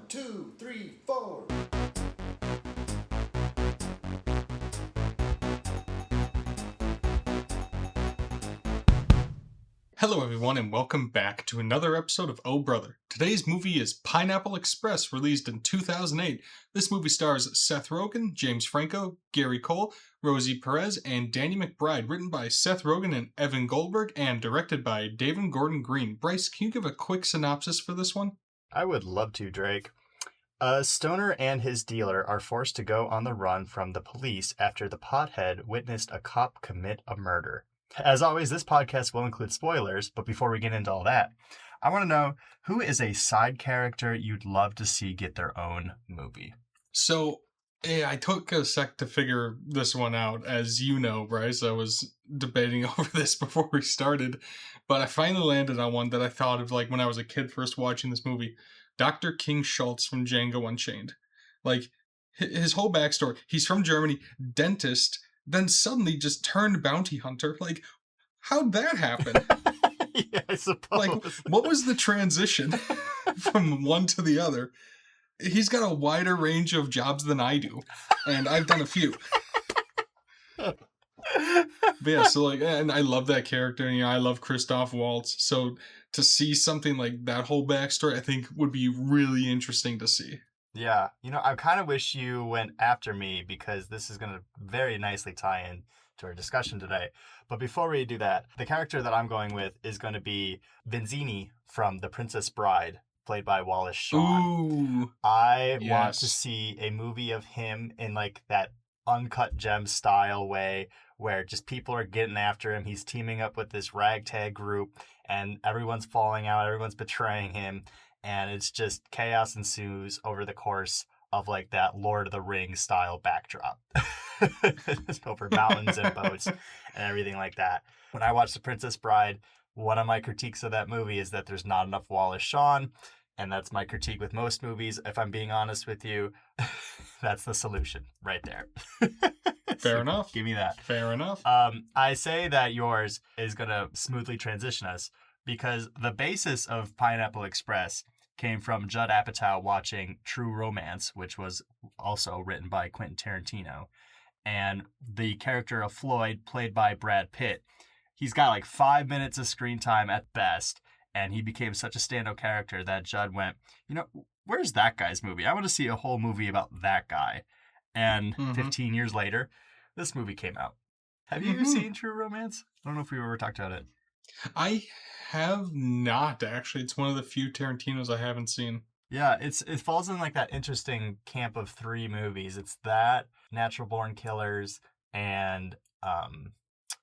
two, three, four. Hello everyone and welcome back to another episode of Oh Brother. Today's movie is Pineapple Express, released in 2008. This movie stars Seth Rogen, James Franco, Gary Cole, Rosie Perez, and Danny McBride, written by Seth Rogen and Evan Goldberg, and directed by David Gordon Green. Bryce, can you give a quick synopsis for this one? I would love to, Drake. A stoner and his dealer are forced to go on the run from the police after the pothead witnessed a cop commit a murder. As always, this podcast will include spoilers, but before we get into all that, I want to know, who is a side character you'd love to see get their own movie? So, I took a sec to figure this one out. As you know, Bryce, I was debating over this before we started, but I finally landed on one that I thought of like when I was a kid first watching this movie. Dr. King Schultz from Django Unchained. Like, his whole backstory. He's from Germany, dentist, then suddenly just turned bounty hunter. Like, how'd that happen? Yeah, I suppose. Like, what was the transition from one to the other? He's got a wider range of jobs than I do, and I've done a few. But yeah, so like, and I love that character, and I love Christoph Waltz. So to see something like that whole backstory, I think would be really interesting to see. Yeah, I kind of wish you went after me because this is going to very nicely tie in to our discussion today. But before we do that, the character that I'm going with is going to be Vizzini from The Princess Bride, played by Wallace Shawn. Ooh, I yes. want to see a movie of him in like that Uncut Gem style way where just people are getting after him. He's teaming up with this ragtag group and everyone's falling out, everyone's betraying him. And it's just chaos ensues over the course of like that Lord of the Rings style backdrop. Over mountains and boats and everything like that. When I watched The Princess Bride, one of my critiques of that movie is that there's not enough Wallace Shawn. And that's my critique with most movies. If I'm being honest with you, that's the solution right there. Fair enough. Give me that. Fair enough. I say that yours is going to smoothly transition us because the basis of Pineapple Express came from Judd Apatow watching True Romance, which was also written by Quentin Tarantino. And the character of Floyd, played by Brad Pitt, he's got like 5 minutes of screen time at best. And he became such a standout character that Judd went, where's that guy's movie? I want to see a whole movie about that guy. And 15 years later, this movie came out. Have you seen True Romance? I don't know if we ever talked about it. I have not, actually. It's one of the few Tarantinos I haven't seen. Yeah, it falls in like that interesting camp of three movies. It's that, Natural Born Killers, and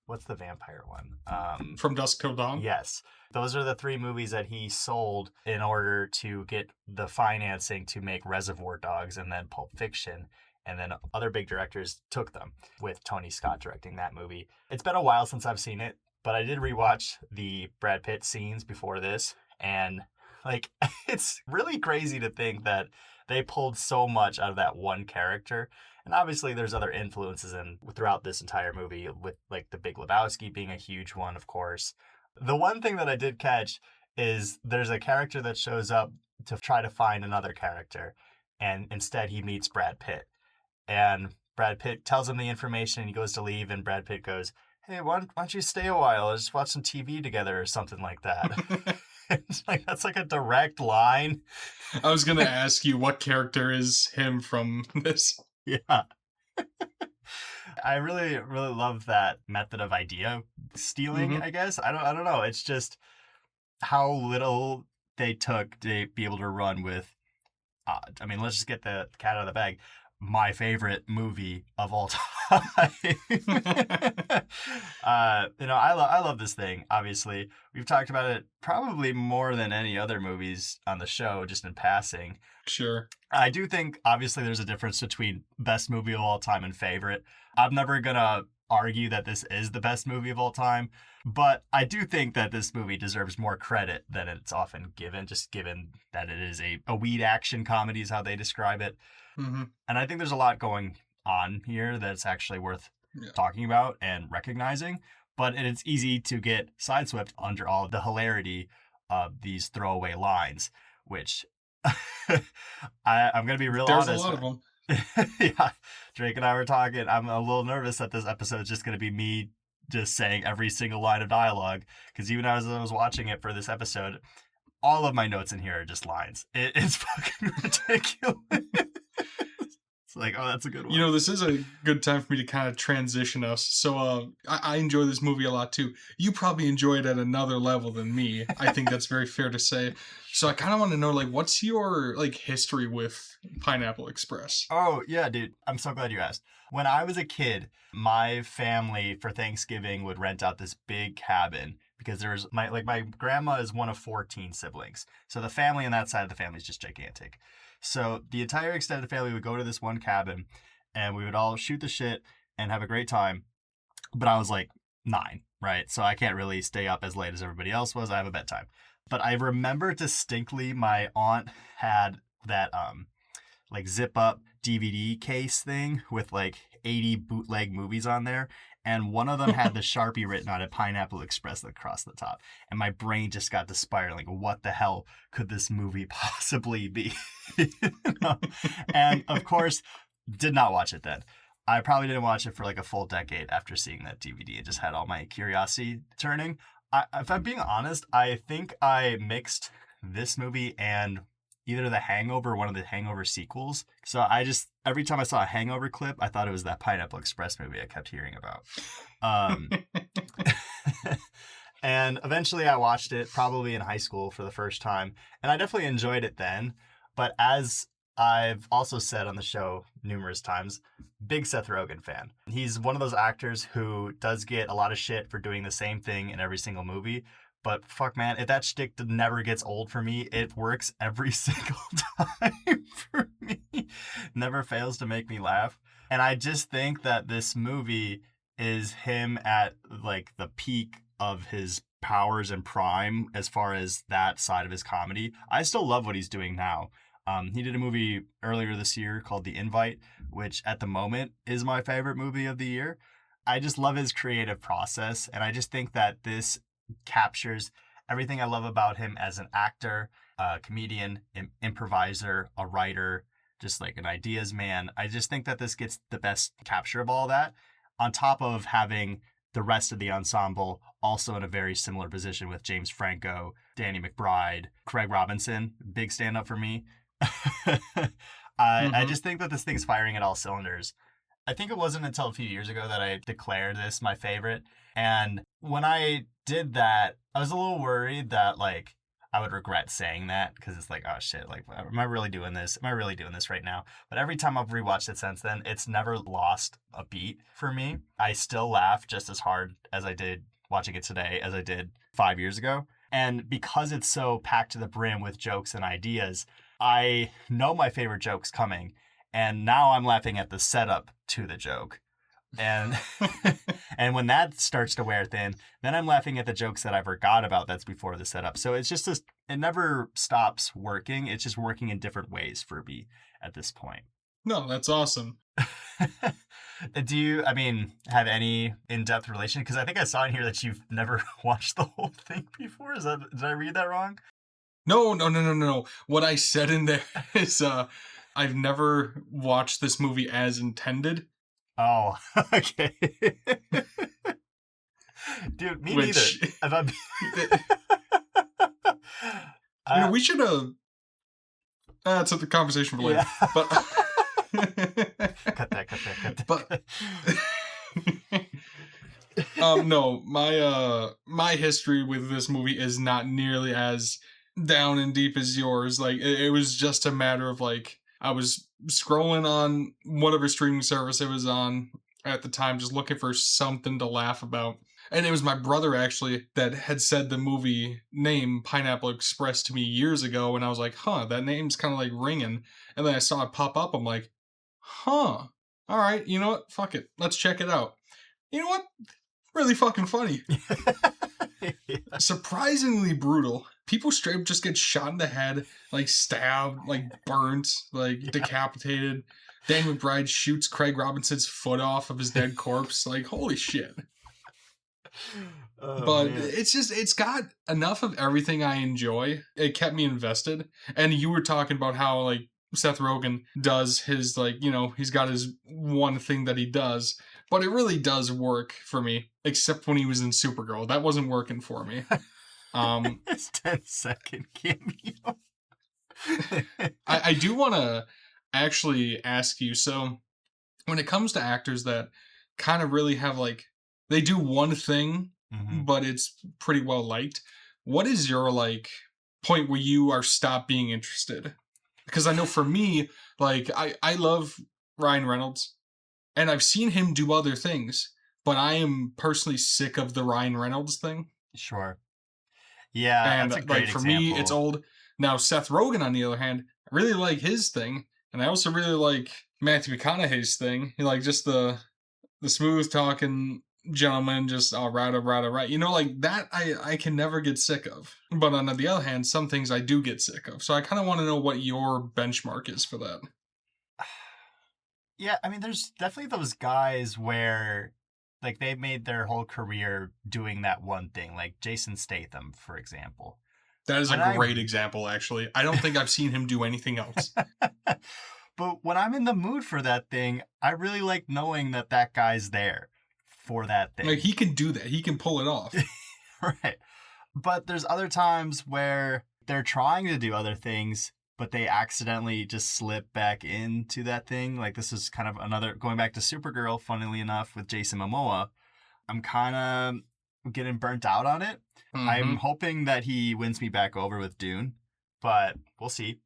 what's the vampire one? From Dusk Till Dawn? Yes. Those are the three movies that he sold in order to get the financing to make Reservoir Dogs and then Pulp Fiction. And then other big directors took them, with Tony Scott directing that movie. It's been a while since I've seen it, but I did rewatch the Brad Pitt scenes before this. And like, it's really crazy to think that they pulled so much out of that one character. And obviously there's other influences throughout this entire movie, with like The Big Lebowski being a huge one, of course. The one thing that I did catch is there's a character that shows up to try to find another character. And instead he meets Brad Pitt. And Brad Pitt tells him the information and he goes to leave. And Brad Pitt goes, hey, why don't you stay a while? Let's just watch some TV together or something like that. It's like, that's like a direct line. I was going to ask you, what character is him from this? Yeah. I really, really love that method of idea stealing, I guess. I don't know. It's just how little they took to be able to run with, let's just get the cat out of the bag. My favorite movie of all time. I love this thing, obviously. We've talked about it probably more than any other movies on the show, just in passing. Sure. I do think, obviously, there's a difference between best movie of all time and favorite. I'm never going to argue that this is the best movie of all time, but I do think that this movie deserves more credit than it's often given, just given that it is a weed action comedy is how they describe it. And I think there's a lot going on here that's actually worth talking about and recognizing, but it's easy to get sideswept under all the hilarity of these throwaway lines, which I'm gonna be real There's a honest. lot of them. Yeah, Drake and I were talking. I'm a little nervous that this episode is just gonna be me just saying every single line of dialogue, because even as I was watching it for this episode, all of my notes in here are just lines. It's fucking ridiculous. It's like, oh, that's a good You one. know, this is a good time for me to kind of transition us. So, I enjoy this movie a lot too. You probably enjoy it at another level than me. I think that's very fair to say. So, I kind of want to know, like, what's your like history with Pineapple Express? Oh, yeah, dude. I'm so glad you asked. When I was a kid, my family for Thanksgiving would rent out this big cabin because there's my grandma is one of 14 siblings. So the family on that side of the family is just gigantic. So the entire extended family would go to this one cabin and we would all shoot the shit and have a great time. But I was like 9, right? So I can't really stay up as late as everybody else was. I have a bedtime. But I remember distinctly my aunt had that like zip up DVD case thing with like 80 bootleg movies on there. And one of them had the Sharpie written on it, Pineapple Express, across the top. And my brain just got to spiraling. What the hell could this movie possibly be? You know? And of course, did not watch it then. I probably didn't watch it for like a full decade after seeing that DVD. It just had all my curiosity turning. If I'm being honest, I think I mixed this movie and either The Hangover or one of the Hangover sequels. So I just, every time I saw a Hangover clip, I thought it was that Pineapple Express movie I kept hearing about. Um, and eventually I watched it probably in high school for the first time. And I definitely enjoyed it then. But as I've also said on the show numerous times, big Seth Rogen fan. He's one of those actors who does get a lot of shit for doing the same thing in every single movie. But fuck, man, if that shtick never gets old for me, it works every single time for me. Never fails to make me laugh. And I just think that this movie is him at like the peak of his powers and prime as far as that side of his comedy. I still love what he's doing now. He did a movie earlier this year called The Invite, which at the moment is my favorite movie of the year. I just love his creative process, and I just think that this captures everything I love about him as an actor, a comedian, improviser, a writer, just like an ideas man. I just think that this gets the best capture of all that, on top of having the rest of the ensemble also in a very similar position with James Franco, Danny McBride, Craig Robinson, big stand up for me. I Mm-hmm. just think that this thing's firing at all cylinders. I think it wasn't until a few years ago that I declared this my favorite. And when I did that, I was a little worried that like I would regret saying that because it's like, oh shit, like, am I really doing this? Am I really doing this right now? But every time I've rewatched it since then, it's never lost a beat for me. I still laugh just as hard as I did watching it today as I did 5 years ago. And because it's so packed to the brim with jokes and ideas, I know my favorite joke's coming. And now I'm laughing at the setup to the joke. And and when that starts to wear thin, then I'm laughing at the jokes that I forgot about that's before the setup. So it's just this, it never stops working. It's just working in different ways for me at this point. No, that's awesome. Do you, I mean, have any in-depth relation? Because I think I saw in here that you've never watched the whole thing before. Did I read that wrong? No, no, no, no, no. What I said in there is, I've never watched this movie as intended, Oh, okay. Dude, me neither. which, If I'm... we should have. That's a conversation for later. yeah. But, Cut that. but, no, my history with this movie is not nearly as down and deep as yours. Like, it was just a matter of like I was scrolling on whatever streaming service it was on at the time, just looking for something to laugh about. And it was my brother actually that had said the movie name Pineapple Express to me years ago, and I was like, "Huh, that name's kind of like ringing." And then I saw it pop up. I'm like, "Huh, all right, you know what? Fuck it, let's check it out." You know what? Really fucking funny. Surprisingly brutal. People straight up just get shot in the head, like stabbed, like burnt, like decapitated. Danny McBride shoots Craig Robinson's foot off of his dead corpse. Like, holy shit. Oh But man. it's got enough of everything I enjoy. It kept me invested. And you were talking about how like Seth Rogen does his like, he's got his one thing that he does, but it really does work for me, except when he was in Supergirl. That wasn't working for me. Um It's 10-second cameo. I do want to actually ask you, so when it comes to actors that kind of really have like they do one thing Hmm. but it's pretty well liked, what is your like point where you are stop being interested? Because I know for me, like I love Ryan Reynolds and I've seen him do other things, but I am personally sick of the Ryan Reynolds thing. Sure. Yeah, And that's a like great for me it's example. old. Now Seth Rogen on the other hand, I really like his thing, and I also really like Matthew McConaughey's thing. He like just the smooth talking gentleman, just all right. Like that I can never get sick of. But on the other hand, some things I do get sick of. So I kind of want to know what your benchmark is for that. Yeah, I mean, there's definitely those guys where, like, they've made their whole career doing that one thing, like Jason Statham, for example. That is a When I, great example, actually. I don't think I've seen him do anything else. but when I'm in the mood for that thing, I really like knowing that that guy's there for that Like thing. he can do that. He can pull it off. Right. But there's other times where they're trying to do other things, but they accidentally just slip back into that thing. Like this is kind of another going back to Supergirl, funnily enough, with Jason Momoa. I'm kind of getting burnt out on it. I'm Mhm. hoping that he wins me back over with Dune, but we'll see.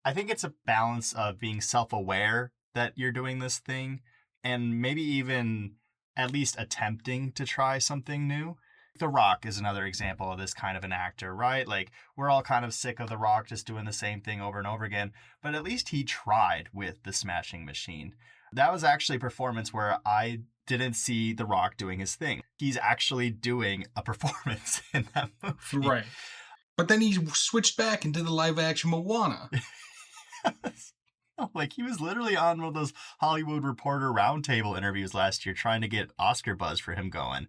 I think it's a balance of being self aware that you're doing this thing and maybe even at least attempting to try something new. The Rock is another example of this kind of an actor, right? Like, we're all kind of sick of The Rock just doing the same thing over and over again, but at least he tried with The Smashing Machine. That was actually a performance where I didn't see The Rock doing his thing. He's actually doing a performance in that movie. Right. But then he switched back into the live action Moana. Like he was literally on one of those Hollywood Reporter roundtable interviews last year trying to get Oscar buzz for him going,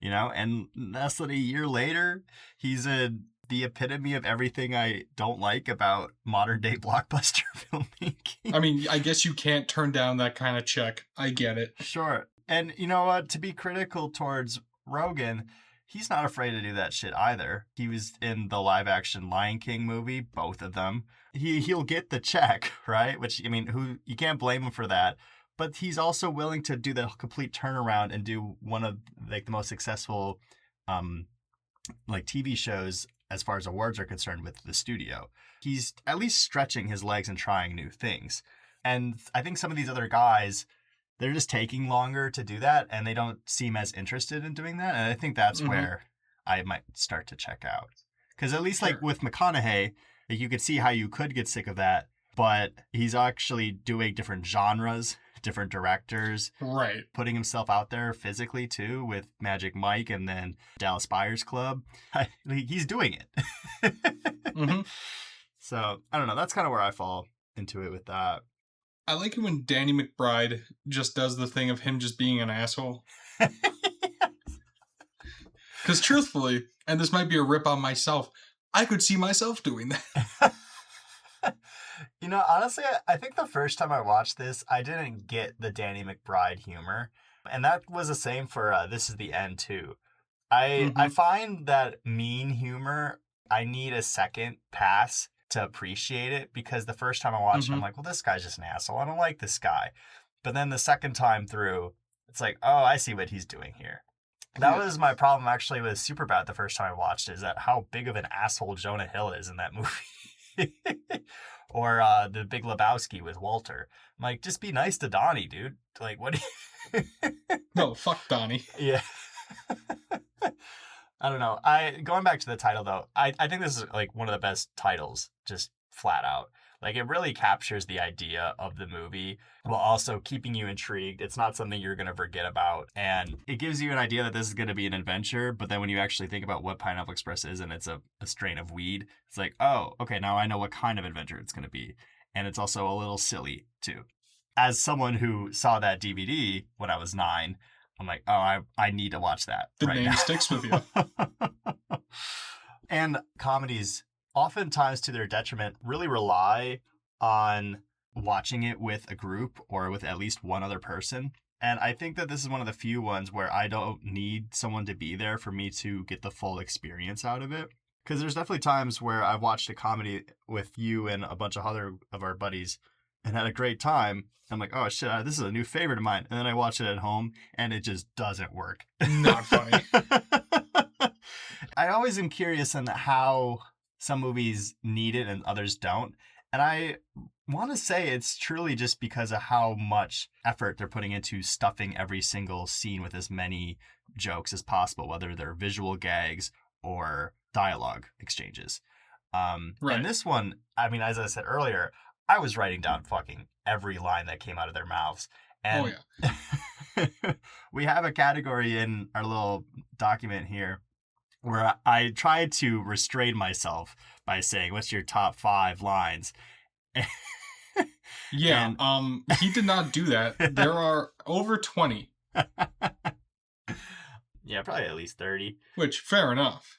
and less than a year later, he's the epitome of everything I don't like about modern day blockbuster filmmaking. I mean, I guess you can't turn down that kind of check. I get it. Sure. And you know what? To be critical towards Rogan, he's not afraid to do that shit either. He was in the live action Lion King movie, both of them. He'll get the check, right? Which I mean, who you can't blame him for that. But he's also willing to do the complete turnaround and do one of like the most successful um like TV shows as far as awards are concerned with the studio. He's at least stretching his legs and trying new things. And I think some of these other guys, they're just taking longer to do that and they don't seem as interested in doing that. And I think that's Hmm. where I might start to check out. Because at least like Sure. with McConaughey, like, you could see how you could get sick of that, but he's actually doing different genres, different directors, Right. putting himself out there physically too with Magic Mike and then Dallas Buyers Club. He's doing it. Hmm. So I don't know. That's kind of where I fall into it with that. I like it when Danny McBride just does the thing of him just being an asshole. Because truthfully, and this might be a rip on myself, I could see myself doing that. Honestly, I think the first time I watched this, I didn't get the Danny McBride humor. And that was the same for This Is the End, too. I Hmm. find that mean humor, I need a second pass to appreciate it because the first time I watched it, I'm Hmm. like, well, this guy's just an asshole. I don't like this guy. But then the second time through, it's like, oh, I see what he's doing here. That Yeah. was my problem actually with Superbad the first time I watched it, is that how big of an asshole Jonah Hill is in that movie. Or The Big Lebowski with Walter. I'm like, just be nice to Donnie, dude. Like, what? No, fuck Donnie. Yeah. I don't know. I going back to the title though, I think this is like one of the best titles, just flat out. Like it really captures the idea of the movie while also keeping you intrigued. It's not something you're gonna forget about. And it gives you an idea that this is gonna be an adventure, but then when you actually think about what Pineapple Express is and it's a strain of weed, it's like, oh, okay, now I know what kind of adventure it's gonna be. And it's also a little silly too. As someone who saw that DVD when I was 9, I'm like, oh, I need to watch that The right name sticks with you. now. And comedies, oftentimes to their detriment, really rely on watching it with a group or with at least one other person. And I think that this is one of the few ones where I don't need someone to be there for me to get the full experience out of it. Because there's definitely times where I've watched a comedy with you and a bunch of other of our buddies and had a great time. I'm like, oh shit, this is a new favorite of mine. And then I watch it at home and it just doesn't work. Not funny. I always am curious on how some movies need it and others don't. And I want to say it's truly just because of how much effort they're putting into stuffing every single scene with as many jokes as possible, whether they're visual gags or dialogue exchanges. Right. And this one, I mean, as I said earlier, I was writing down fucking every line that came out of their mouths. And we have a category in our little document here where I tried to restrain myself by saying, what's your top 5 lines? Yeah, he did not do that. There are over 20. Yeah, probably at least 30. Which, fair enough.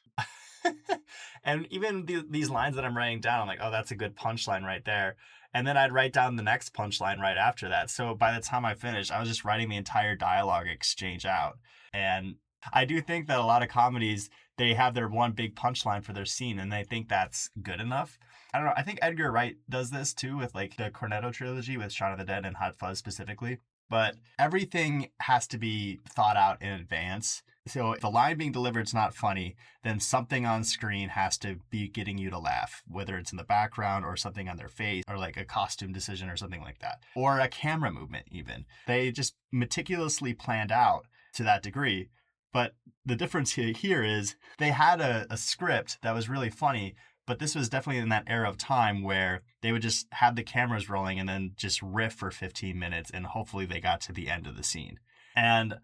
And even these lines that I'm writing down, I'm like, oh, that's a good punchline right there. And then I'd write down the next punchline right after that. So by the time I finished, I was just writing the entire dialogue exchange out. And I do think that a lot of comedies, they have their one big punchline for their scene and they think that's good enough. I don't know. I think Edgar Wright does this too with like the Cornetto trilogy with Shaun of the Dead and Hot Fuzz specifically. But everything has to be thought out in advance. So if the line being delivered is not funny, then something on screen has to be getting you to laugh, whether it's in the background or something on their face or like a costume decision or something like that, or a camera movement even. They just meticulously planned out to that degree. But the difference here is they had a script that was really funny, but this was definitely in that era of time where they would just have the cameras rolling and then just riff for 15 minutes and hopefully they got to the end of the scene. And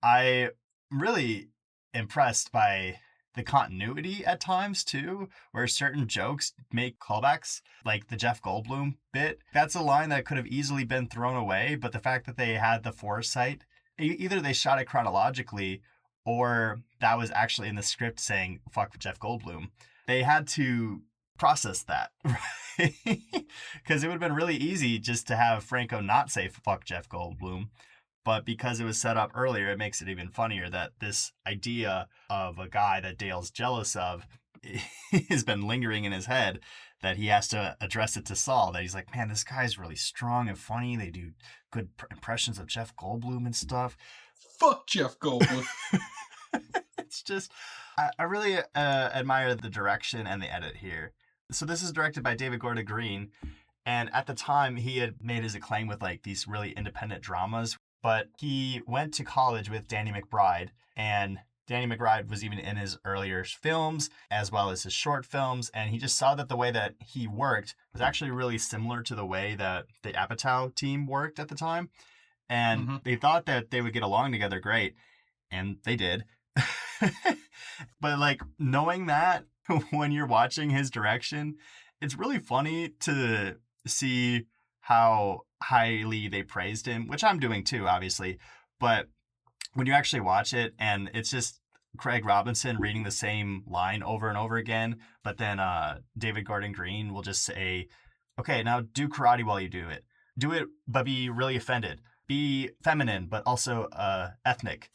I'm really impressed by the continuity at times too, where certain jokes make callbacks, like the Jeff Goldblum bit. That's a line that could have easily been thrown away, but the fact that they had the foresight, either they shot it chronologically or that was actually in the script saying, fuck Jeff Goldblum. They had to process that, right? Because it would have been really easy just to have Franco not say fuck Jeff Goldblum. But because it was set up earlier, it makes it even funnier that this idea of a guy that Dale's jealous of has been lingering in his head, that he has to address it to Saul, that he's like, man, this guy's really strong and funny. They do good impressions of Jeff Goldblum and stuff. Fuck Jeff Goldblum. It's just, I really admire the direction and the edit here. So this is directed by David Gordon Green. And at the time, he had made his acclaim with like these really independent dramas. But he went to college with Danny McBride, and Danny McBride was even in his earlier films as well as his short films. And he just saw that the way that he worked was actually really similar to the way that the Apatow team worked at the time. And they thought that they would get along together great. And they did. But like knowing that when you're watching his direction, it's really funny to see how highly they praised him, which I'm doing too, obviously. But when you actually watch it and it's just Craig Robinson reading the same line over and over again, but then David Gordon Green will just say, okay, now do karate while you do it. Do it, but be really offended. Be feminine, but also ethnic.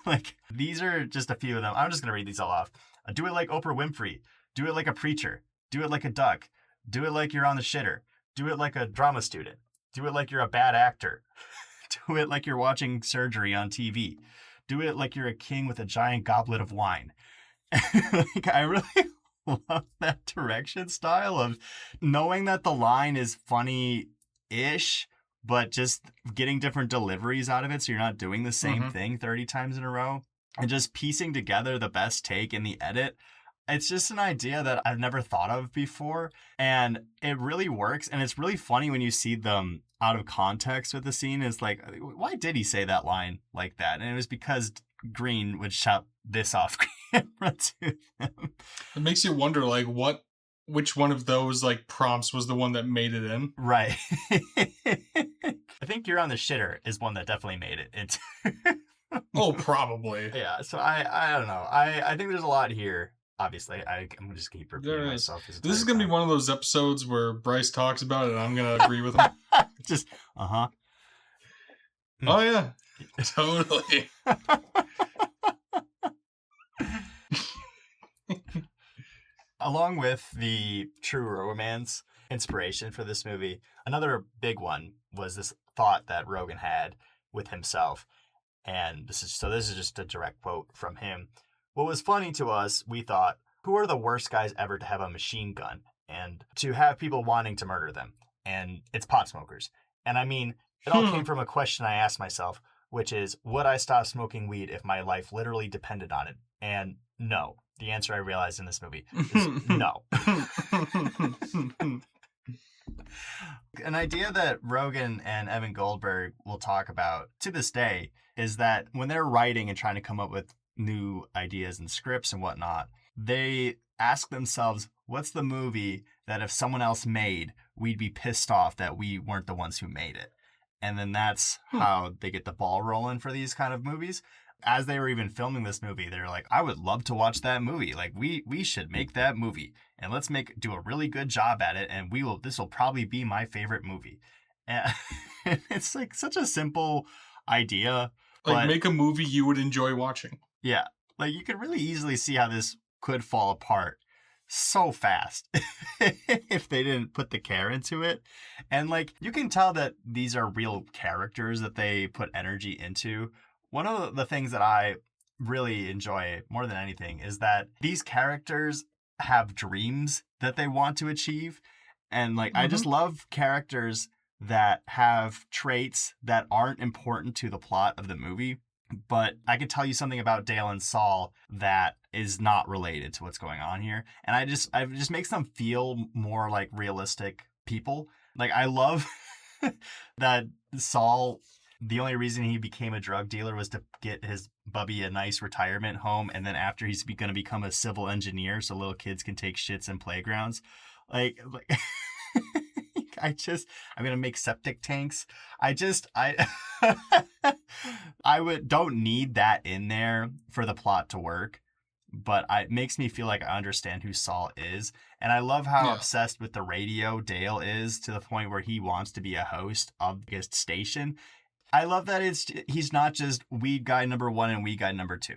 Like, these are just a few of them. I'm just going to read these all off. Do it like Oprah Winfrey. Do it like a preacher. Do it like a duck. Do it like you're on the shitter. Do it like a drama student. Do it like you're a bad actor. Do it like you're watching surgery on TV. Do it like you're a king with a giant goblet of wine. Like, I really love that direction style of knowing that the line is funny-ish, but just getting different deliveries out of it so you're not doing the same thing 30 times in a row. And just piecing together the best take in the edit. It's just an idea that I've never thought of before, and it really works. And it's really funny when you see them out of context with the scene. It's like, why did he say that line like that? And it was because Green would shout this off camera to them. It makes you wonder, like, which one of those like prompts was the one that made it in? Right. I think You're on the Shitter is one that definitely made it into. Oh, probably. Yeah, so I don't know. I think there's a lot here. Obviously, I'm just keep repeating There is. myself this This is entire gonna be time. one of those episodes where Bryce talks about it, and I'm gonna agree with him. Just uh-huh. Oh yeah, totally. Along with the true romance inspiration for this movie, another big one was this thought that Rogan had with himself. And this is just a direct quote from him. What was funny to us, we thought, who are the worst guys ever to have a machine gun and to have people wanting to murder them? And it's pot smokers. And I mean, it all came from a question I asked myself, which is, would I stop smoking weed if my life literally depended on it? And no. The answer I realized in this movie is no. An idea that Rogan and Evan Goldberg will talk about to this day is that when they're writing and trying to come up with new ideas and scripts and whatnot, they ask themselves, what's the movie that if someone else made, we'd be pissed off that we weren't the ones who made it? And then that's how they get the ball rolling for these kind of movies. As they were even filming this movie, they're like, I would love to watch that movie. Like, we should make that movie and let's do a really good job at it. And this will probably be my favorite movie. And it's like such a simple idea. Like, make a movie you would enjoy watching. Yeah. Like, you could really easily see how this could fall apart so fast if they didn't put the care into it. And like, you can tell that these are real characters that they put energy into. One of the things that I really enjoy more than anything is that these characters have dreams that they want to achieve. And like, I just love characters that have traits that aren't important to the plot of the movie. But I could tell you something about Dale and Saul that is not related to what's going on here. And it just makes them feel more like realistic people. Like, I love that Saul, the only reason he became a drug dealer was to get his bubby a nice retirement home. And then after he's going to become a civil engineer so little kids can take shits in playgrounds. Like I'm going to make septic tanks. I don't need that in there for the plot to work. But it makes me feel like I understand who Saul is. And I love how obsessed with the radio Dale is to the point where he wants to be a host of his station. I love that he's not just weed guy number 1 and weed guy number 2.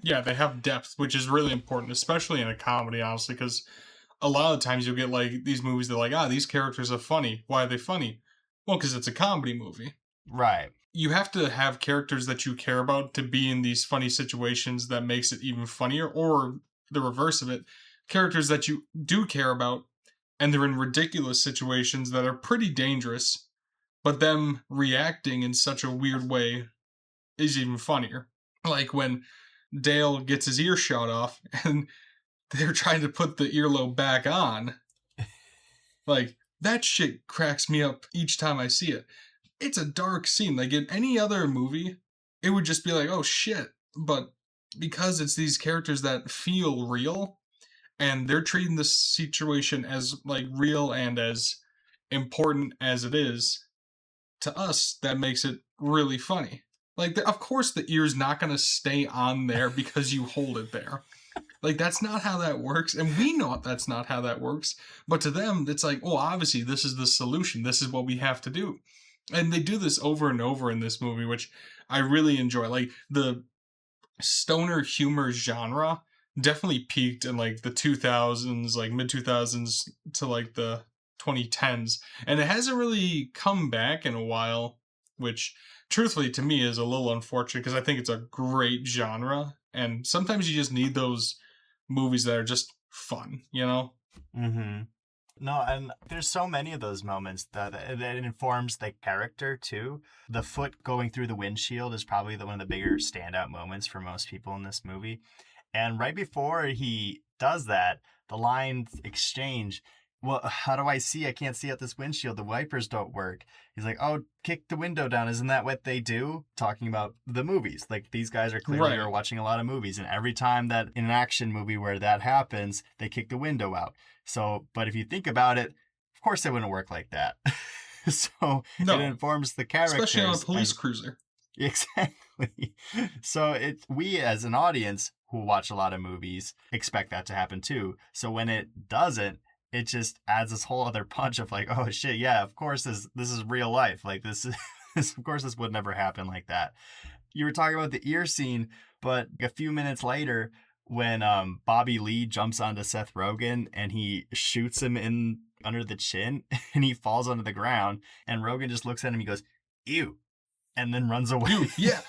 Yeah, they have depth, which is really important, especially in a comedy, honestly, because a lot of times you'll get like these movies that are like, these characters are funny. Why are they funny? Well, because it's a comedy movie. Right. You have to have characters that you care about to be in these funny situations that makes it even funnier, or the reverse of it, characters that you do care about and they're in ridiculous situations that are pretty dangerous, but them reacting in such a weird way is even funnier. Like when Dale gets his ear shot off and they're trying to put the earlobe back on. Like, that shit cracks me up each time I see it. It's a dark scene. Like, in any other movie, it would just be like, oh shit. But because it's these characters that feel real, and they're treating this situation as, like, real and as important as it is, to us, that makes it really funny. Like, of course the ear's not going to stay on there because you hold it there. Like, that's not how that works, and we know that's not how that works, but to them, it's like, oh, obviously, this is the solution. This is what we have to do. And they do this over and over in this movie, which I really enjoy. Like, the stoner humor genre definitely peaked in, like, the 2000s, like, mid-2000s to, like, the 2010s, and it hasn't really come back in a while, which, truthfully, to me, is a little unfortunate, because I think it's a great genre, and sometimes you just need those movies that are just fun, you know? Mm-hmm. No, and there's so many of those moments that it informs the character too. The foot going through the windshield is probably one of the bigger standout moments for most people in this movie. And right before he does that, the lines exchange. Well, how do I see? I can't see out this windshield. The wipers don't work. He's like, oh, kick the window down. Isn't that what they do? Talking about the movies. Like, these guys are clearly are watching a lot of movies. And every time that in an action movie where that happens, they kick the window out. So, but if you think about it, of course it wouldn't work like that. So it No, informs the especially on a characters police as cruiser. exactly. So we as an audience who watch a lot of movies expect that to happen too. So when it doesn't, it just adds this whole other punch of like, oh shit, yeah, of course this is real life. Like this is of course this would never happen like that. You were talking about the ear scene, but a few minutes later, when Bobby Lee jumps onto Seth Rogen and he shoots him in under the chin and he falls onto the ground, and Rogen just looks at him, he goes, ew, and then runs away. Ew, yeah.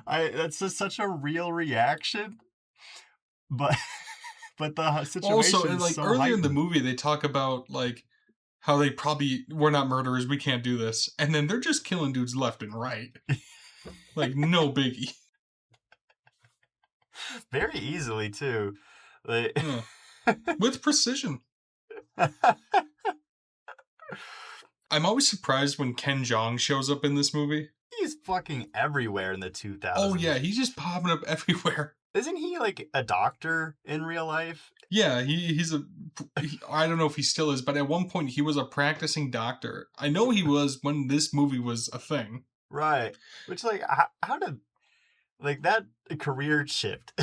That's just such a real reaction, but the situation Also, and is like so earlier in the heightened. movie, they talk about like how they probably we're not murderers, we can't do this, and then they're just killing dudes left and right, like no biggie. Very easily too. Like, Yeah. With precision. I'm always surprised when Ken Jeong shows up in this movie. he's fucking everywhere in the 2000s. Oh yeah, he's just popping up everywhere. Isn't he like a doctor in real life? Yeah, I don't know if he still is, but at one point he was a practicing doctor. I know he was when this movie was a thing. Right. Which, like, how did, like, that career shift?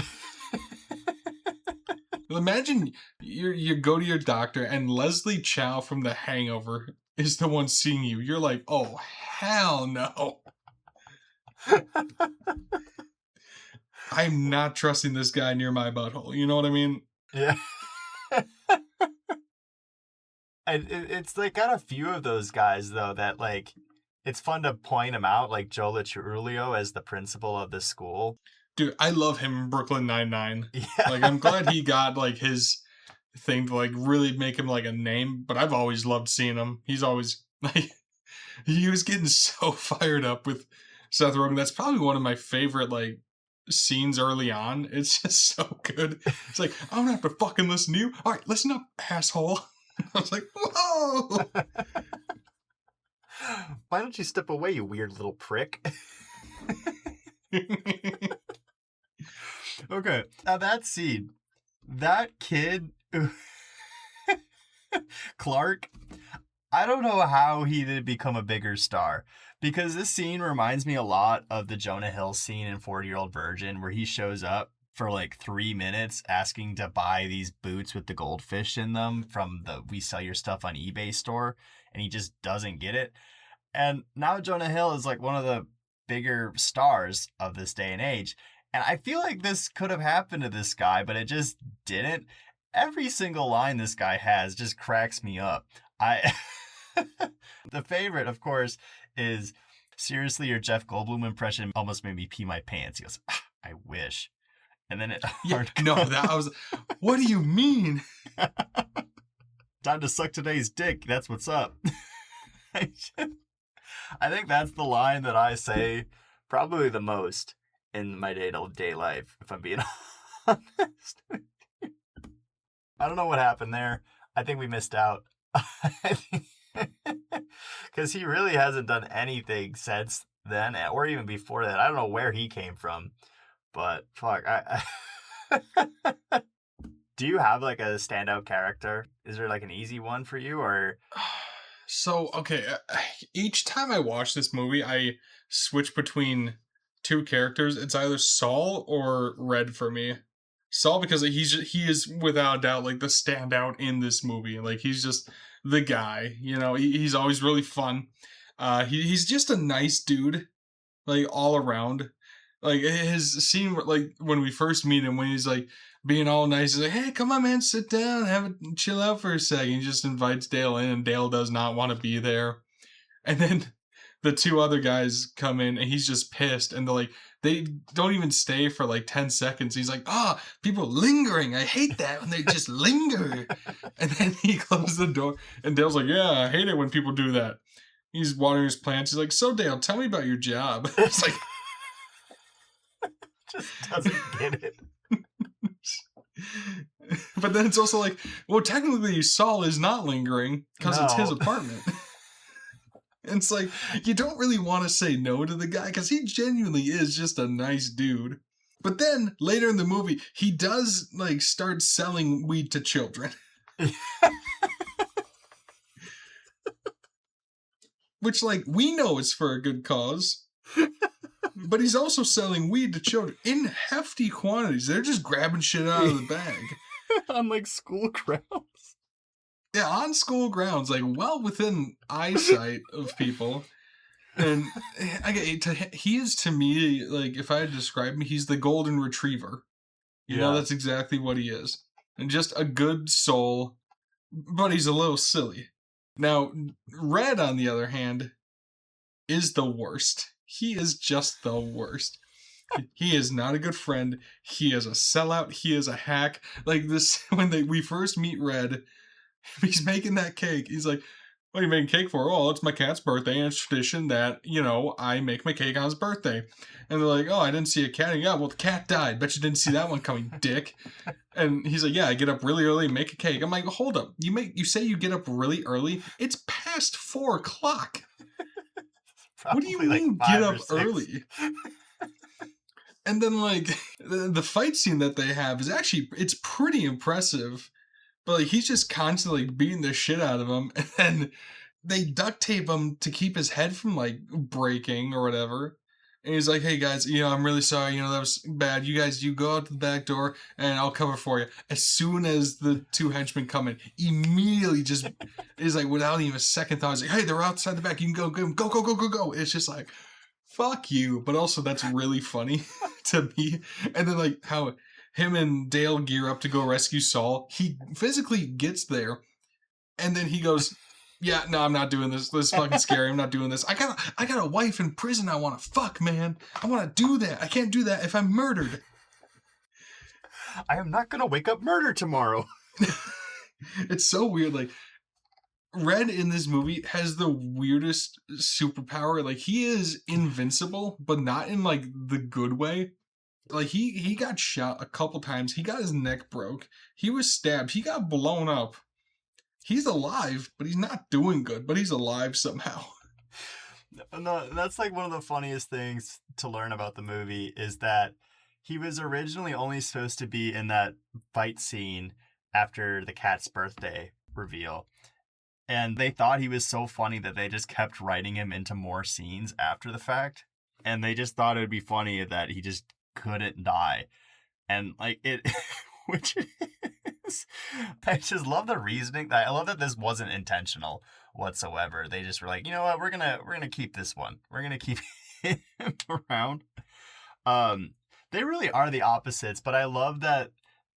Imagine you go to your doctor and Leslie Chow from The Hangover is the one seeing you. You're like, oh hell no. I'm not trusting this guy near my butthole. You know what I mean? Yeah. And it's like got a few of those guys though that like it's fun to point him out, like Joe Licciulio as the principal of the school. Dude, I love him in Brooklyn Nine-Nine. Yeah. Like, I'm glad he got like his thing to like really make him like a name, but I've always loved seeing him. He's always like he was getting so fired up with Seth Rogen. That's probably one of my favorite like scenes early on. It's just so good. It's like, I don't have to fucking listen to you. All right, listen up, asshole. I was like, whoa. Why don't you step away, you weird little prick? Okay. Now that scene, that kid, Clark, I don't know how he didn't become a bigger star. Because this scene reminds me a lot of the Jonah Hill scene in 40-Year-Old Virgin, where he shows up for like 3 minutes asking to buy these boots with the goldfish in them from the We Sell Your Stuff on eBay store, and he just doesn't get it. And now Jonah Hill is like one of the bigger stars of this day and age. And I feel like this could have happened to this guy, but it just didn't. Every single line this guy has just cracks me up. The favorite, of course, is seriously, your Jeff Goldblum impression almost made me pee my pants. He goes, I wish. And then it Yeah, no, that was, what do you mean? Time to suck today's dick. That's what's up. I think that's the line that I say probably the most in my day-to-day life, if I'm being honest. I don't know what happened there. I think we missed out. Because he really hasn't done anything since then, or even before that. I don't know where he came from, but fuck. Do you have like a standout character? Is there like an easy one for you, or? So, okay, each time I watch this movie, I switch between two characters. It's either Saul or Red for me. Saul, because he is without doubt like the standout in this movie. Like, he's just the guy. You know, he's always really fun. He's just a nice dude, like all around. Like his scene, like when we first meet him, when he's like being all nice, he's like, "Hey, come on, man, sit down, have a chill out for a second." He just invites Dale in, and Dale does not want to be there. And then the two other guys come in, and he's just pissed, and they don't even stay for like 10 seconds. He's like, people lingering. I hate that when they just linger. And then he closes the door, and Dale's like, yeah, I hate it when people do that. He's watering his plants. He's like, so Dale, tell me about your job. It's like, just doesn't get it. But then it's also like, well, technically Saul is not lingering because it's his No. apartment. And it's like, you don't really want to say no to the guy because he genuinely is just a nice dude. But then later in the movie, he does like start selling weed to children. which like we know is for a good cause. But he's also selling weed to children in hefty quantities. They're just grabbing shit out of the bag. On like school grounds. Yeah, on school grounds, like well within eyesight of people. And he is to me, like, if I had to describe him, he's the golden retriever. You know, that's exactly what he is. And just a good soul, but he's a little silly. Now, Red, on the other hand, is the worst. He is just the worst. He is not a good friend. He is a sellout. He is a hack. Like this, when we first meet Red, he's making that cake. He's like, "What are you making cake for?" "Oh, it's my cat's birthday, and it's tradition that, I make my cake on his birthday." And they're like, "Oh, I didn't see a cat." "Yeah, well, the cat died. Bet you didn't see that one coming, dick." And he's like, "Yeah, I get up really early and make a cake." I'm like, "Hold up. You say you get up really early? It's past 4:00. What do you mean get up early?" And then, like, the fight scene that they have is actually, it's pretty impressive. But, like, he's just constantly beating the shit out of him. And then they duct tape him to keep his head from, like, breaking or whatever. And he's like, "Hey, guys, I'm really sorry. That was bad. You guys, you go out the back door and I'll cover for you." As soon as the two henchmen come in, immediately just is like, without even a second thought, he's like, "Hey, they're outside the back. You can go, go, go, go, go, go, go." It's just like, fuck you. But also, that's really funny to me. And then, like, how him and Dale gear up to go rescue Saul. He physically gets there, and then he goes, "Yeah, no, I'm not doing this. This is fucking scary. I'm not doing this. I got a wife in prison I want to fuck, man. I want to do that. I can't do that if I'm murdered." I am not going to wake up murdered tomorrow. It's so weird. Like, Red in this movie has the weirdest superpower. Like, he is invincible, but not in, like, the good way. Like, he got shot a couple times. He got his neck broke. He was stabbed. He got blown up. He's alive, but he's not doing good, but he's alive somehow. No, that's like one of the funniest things to learn about the movie is that he was originally only supposed to be in that fight scene after the cat's birthday reveal. And they thought he was so funny that they just kept writing him into more scenes after the fact. And they just thought it would be funny that he just couldn't die. And like it, which is, I just love the reasoning. I love that this wasn't intentional whatsoever. They just were like, you know what, we're gonna keep this one. We're gonna keep him around. They really are the opposites, but I love that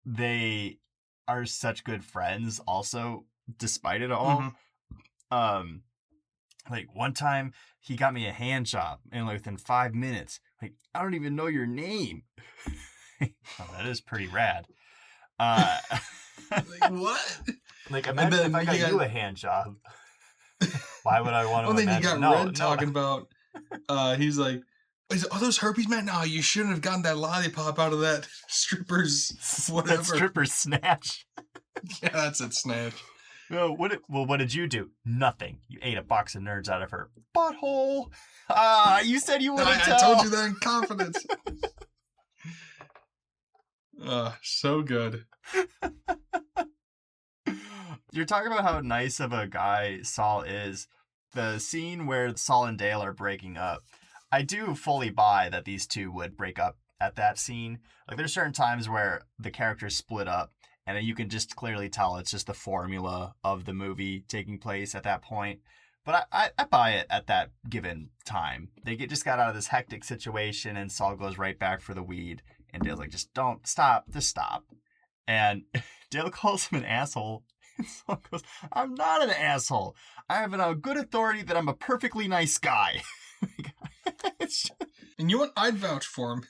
they are such good friends also, despite it all. Mm-hmm. Like one time he got me a hand job and like within 5 minutes, like, "I don't even know your name." Oh, that is pretty rad. Like, what? Like, imagine if I got you a hand job. Why would I want to? Well, then you got Red talking about. He's like, "Are those herpes, man? No, you shouldn't have gotten that lollipop out of that stripper's whatever." That stripper's snatch. Yeah, that's it, snatch. No, what did you do? Nothing. You ate a box of nerds out of her butthole. You said you wouldn't tell. I told you that in confidence. So good. You're talking about how nice of a guy Saul is. The scene where Saul and Dale are breaking up, I do fully buy that these two would break up at that scene. Like, there's certain times where the characters split up, and you can just clearly tell it's just the formula of the movie taking place at that point. But I buy it at that given time. They just got out of this hectic situation, and Saul goes right back for the weed. And Dale's like, "Just don't stop. Just stop." And Dale calls him an asshole. And Saul goes, "I'm not an asshole. I have a good authority that I'm a perfectly nice guy." And you know what? I'd vouch for him.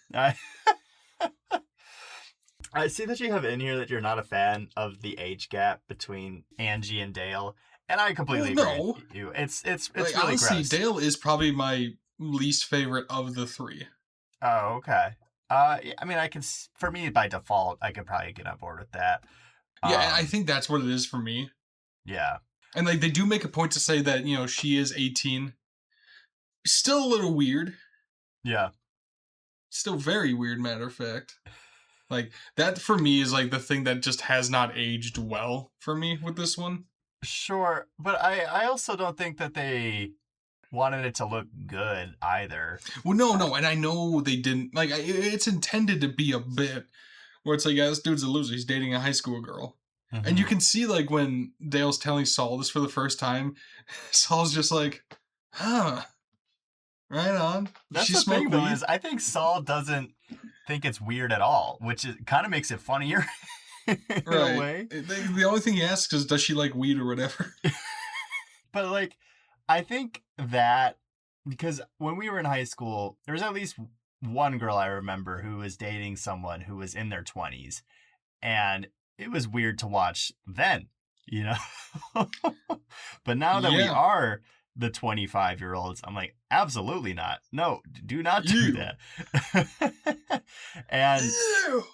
I see that you have in here that you're not a fan of the age gap between Angie and Dale, and I completely agree with you. It's like, really honestly, gross. Dale is probably my least favorite of the three. Oh, okay. I mean, for me, by default, I could probably get on board with that. Yeah, I think that's what it is for me. Yeah. And like, they do make a point to say that, she is 18. Still a little weird. Yeah. Still very weird, matter of fact. Like, that for me is like the thing that just has not aged well for me with this one. Sure, but I also don't think that they wanted it to look good either. Well, no, and I know they didn't like. It's intended to be a bit where it's like, yeah, this dude's a loser. He's dating a high school girl, and you Mm-hmm. can see like when Dale's telling Saul this for the first time, Saul's just like, huh, right on. That's She the thing, smoke though, weed, is I think Saul doesn't think it's weird at all, which is kind of makes it funnier in a right? way. The only thing he asks is, does she like weed or whatever? But like, I think that because when we were in high school, there was at least one girl I remember who was dating someone who was in their 20s, and it was weird to watch then, you know. But now that we Yeah, are the 25-year-olds, I'm like, absolutely not. No, do not do you. that. And Ew.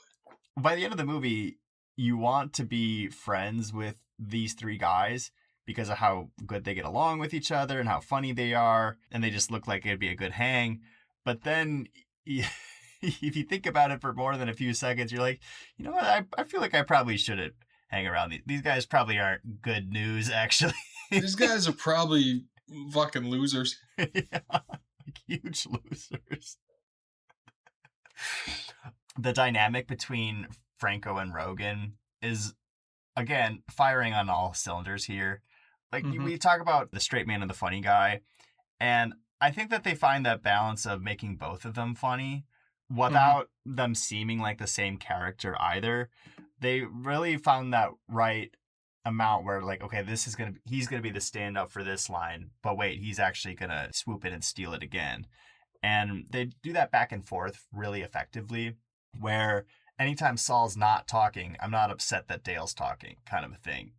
by the end of the movie, you want to be friends with these three guys because of how good they get along with each other and how funny they are, and they just look like it'd be a good hang. But then, if you think about it for more than a few seconds, you're like, you know what? I feel like I probably shouldn't hang around. These guys probably aren't good news, actually. These guys are probably fucking losers. Yeah, like huge losers. The dynamic between Franco and Rogan is, again, firing on all cylinders here. Like, Hmm. we talk about the straight man and the funny guy, and I think that they find that balance of making both of them funny Hmm. without them seeming like the same character either. They really found that right amount where, like, okay, he's gonna be the stand up for this line, but wait, he's actually gonna swoop in and steal it again. And they do that back and forth really effectively, where anytime Saul's not talking, I'm not upset that Dale's talking, kind of a thing.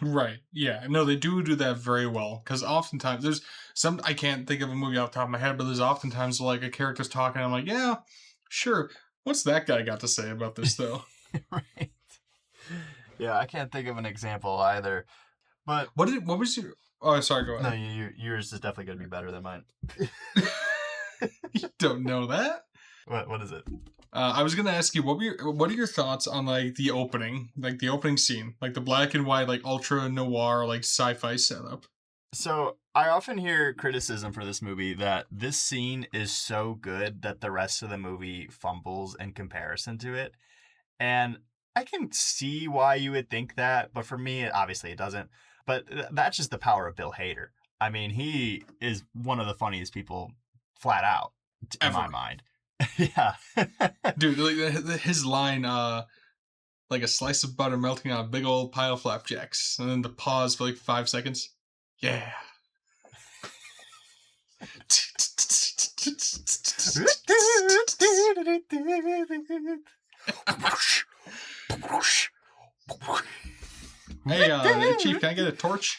Right. Yeah. No, they do that very well. Because oftentimes there's some I can't think of a movie off the top of my head, but there's oftentimes like a character's talking. I'm like, yeah, sure. What's that guy got to say about this though? Right. Yeah, I can't think of an example either. But What was your? Oh, sorry. Go no, ahead. yours is definitely going to be better than mine. You don't know that. What is it? I was gonna ask you what are your thoughts on like the opening scene, like the black and white, like ultra noir, like sci-fi setup. So I often hear criticism for this movie that this scene is so good that the rest of the movie fumbles in comparison to it. And I can see why you would think that, but for me, obviously it doesn't. But that's just the power of Bill Hader. I mean, he is one of the funniest people flat out in my Ever, mind. Yeah. dude. Like his line, like a slice of butter melting on a big old pile of flapjacks, and then the pause for like 5 seconds. Yeah. Hey, Chief, can I get a torch?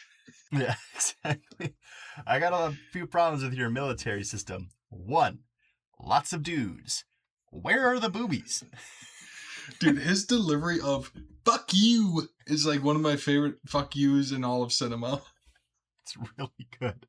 Yeah, exactly. I got a few problems with your military system. One, lots of dudes. Where are the boobies? Dude, his delivery of "fuck you" is like one of my favorite "fuck yous" in all of cinema. It's really good.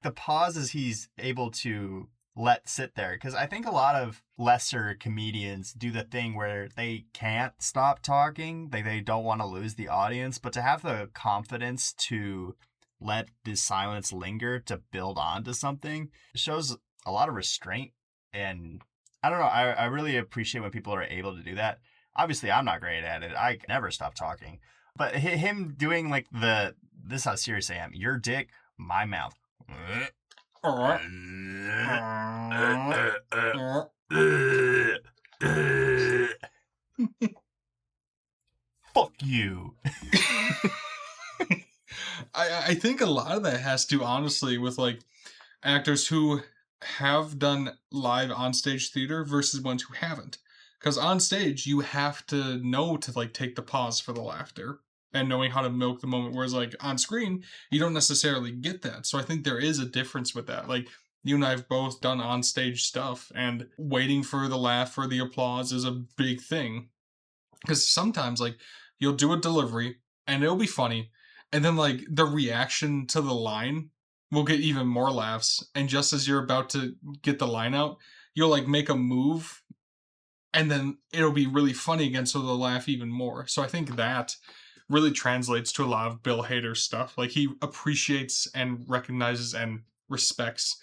The pauses he's able to let sit there, because I think a lot of lesser comedians do the thing where they can't stop talking, they don't want to lose the audience, but to have the confidence to let this silence linger to build on to something shows a lot of restraint. And I don't know, I really appreciate when people are able to do that. Obviously, I'm not great at it. I can never stop talking. But him doing like this is how serious I am. Your dick, my mouth. Alright. Fuck you. I think a lot of that has to honestly with like actors who have done live onstage theater versus ones who haven't. Because on stage you have to know to like take the pause for the laughter and knowing how to milk the moment. Whereas like on screen, you don't necessarily get that. So I think there is a difference with that. Like you and I have both done onstage stuff, and waiting for the laugh or the applause is a big thing. Because sometimes like you'll do a delivery and it'll be funny, and then like the reaction to the line will get even more laughs, and just as you're about to get the line out, you'll like make a move, and then it'll be really funny again, so they'll laugh even more. So I think that really translates to a lot of Bill Hader stuff. Like he appreciates and recognizes and respects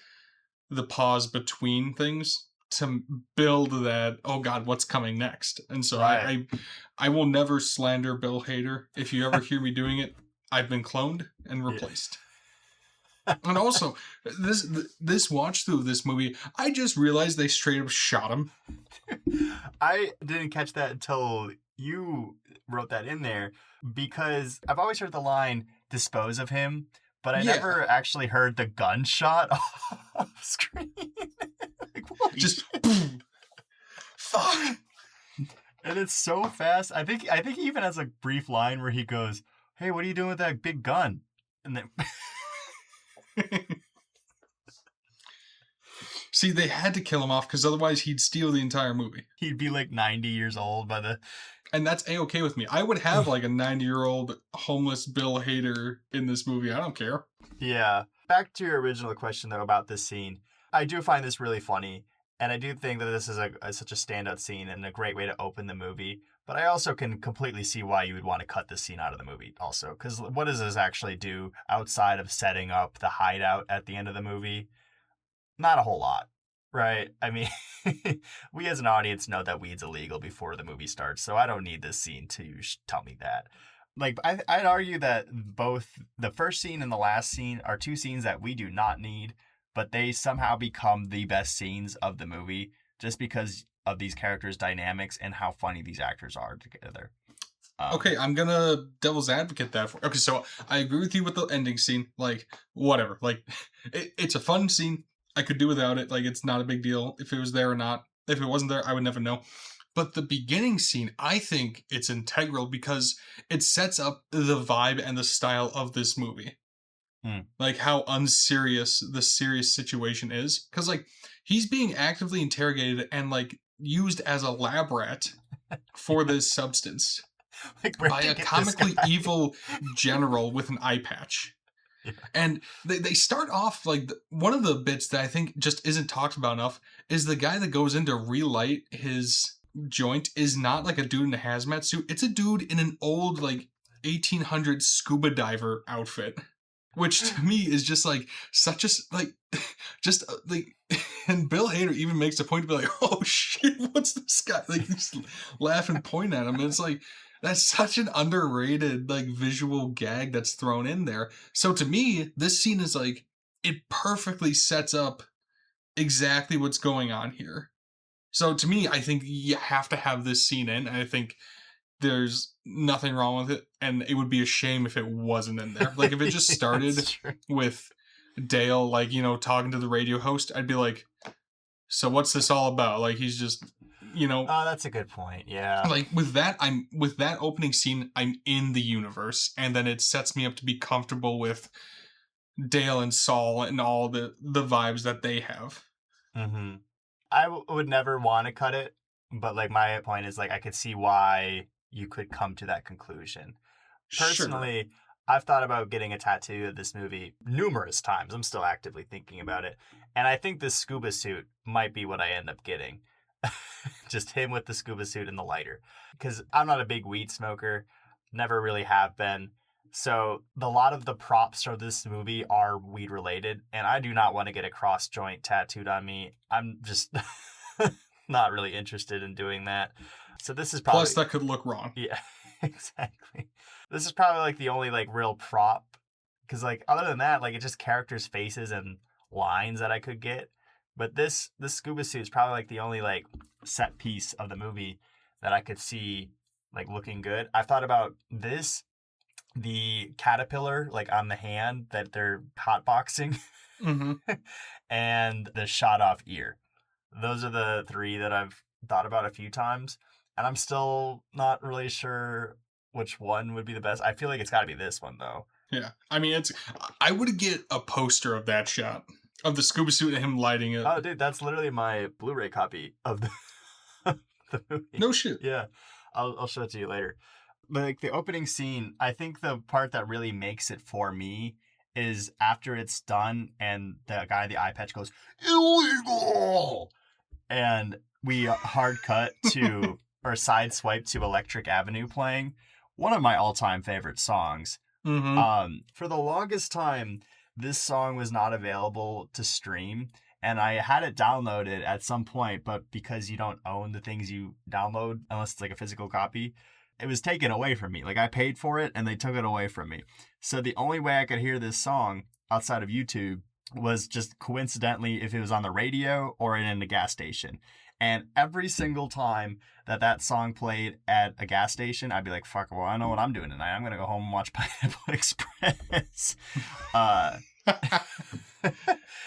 the pause between things to build that, oh god, what's coming next. And so Right. I will never slander Bill Hader. If you ever hear me doing it, I've been cloned and Yeah. replaced. And also, this watch through of this movie, I just realized they straight up shot him. I didn't catch that until you wrote that in there, because I've always heard the line "dispose of him," but I Yeah, never actually heard the gunshot off screen. Like, holy just shit. boom. Fuck. And it's so fast. I think he even has a brief line where he goes, "Hey, what are you doing with that big gun?" And then See, they had to kill him off because otherwise he'd steal the entire movie. he'd be like 90 years old by the. And that's a-okay with me. I would have like a 90-year-old homeless Bill Hader in this movie. I don't care. Yeah. Back to your original question though about this scene. I do find this really funny, and I do think that this is such a standout scene and a great way to open the movie. But I also can completely see why you would want to cut this scene out of the movie also, because what does this actually do outside of setting up the hideout at the end of the movie? Not a whole lot, right? I mean, we as an audience know that weed's illegal before the movie starts, so I don't need this scene to tell me that. Like, I'd argue that both the first scene and the last scene are two scenes that we do not need, but they somehow become the best scenes of the movie just because of these characters' dynamics and how funny these actors are together. Okay, I'm gonna devil's advocate that for. Okay, so I agree with you with the ending scene. Like, whatever. Like, it's a fun scene. I could do without it. Like, it's not a big deal if it was there or not. If it wasn't there, I would never know. But the beginning scene, I think it's integral because it sets up the vibe and the style of this movie. Like how unserious the serious situation is. Because, like, he's being actively interrogated and, like, used as a lab rat for this substance Like, where'd by they a get this comically guy? evil general with an eye patch. Yeah. And they start off like one of the bits that I think just isn't talked about enough is the guy that goes in to relight his joint is not like a dude in a hazmat suit. It's a dude in an old like 1800s scuba diver outfit, which to me is just like such a like just like. And Bill Hader even makes a point to be like, "Oh shit, what's this guy?" Like, just laugh and point at him. And it's like that's such an underrated like visual gag that's thrown in there. So to me, this scene is like it perfectly sets up exactly what's going on here. So to me, I think you have to have this scene in, and I think there's nothing wrong with it, and it would be a shame if it wasn't in there. Like if it just started with Dale, like, you know, talking to the radio host, I'd be like, so what's this all about? Like he's just, you know, Oh, that's a good point. Yeah. like with that opening scene, I'm in the universe, and then it sets me up to be comfortable with Dale and Saul and all the vibes that they have. Mm-hmm. I would never want to cut it, but like my point is like I could see why you could come to that conclusion. Sure. Personally, I've thought about getting a tattoo of this movie numerous times. I'm still actively thinking about it. And I think this scuba suit might be what I end up getting. Just him with the scuba suit and the lighter. Because I'm not a big weed smoker, never really have been. So a lot of the props for this movie are weed related, and I do not want to get a cross joint tattooed on me. I'm just not really interested in doing that. So this is probably Plus, that could look wrong. yeah, exactly. This is probably like the only like real prop, because like other than that, like it's just characters' faces and lines that I could get. But this scuba suit is probably like the only like set piece of the movie that I could see like looking good. I've thought about this, the caterpillar like on the hand that they're hotboxing, Mm-hmm. and the shot off ear. Those are the three that I've thought about a few times, and I'm still not really sure which one would be the best. I feel like it's got to be this one though. Yeah, I mean, it's. I would get a poster of that shot of the scuba suit and him lighting it. Oh, dude, that's literally my Blu-ray copy of the movie. No shit. Yeah, I'll show it to you later. But like the opening scene, I think the part that really makes it for me is after it's done and the guy, the eye patch goes, illegal! And we hard cut to, or side swipe to Electric Avenue playing, one of my all-time favorite songs. Mm-hmm. For the longest time, this song was not available to stream, and I had it downloaded at some point, but because you don't own the things you download unless it's like a physical copy, it was taken away from me. Like I paid for it and they took it away from me. So the only way I could hear this song outside of YouTube was just coincidentally if it was on the radio or in a gas station. And every single time that song played at a gas station, I'd be like, fuck, well, I know what I'm doing tonight. I'm going to go home and watch Pineapple Express.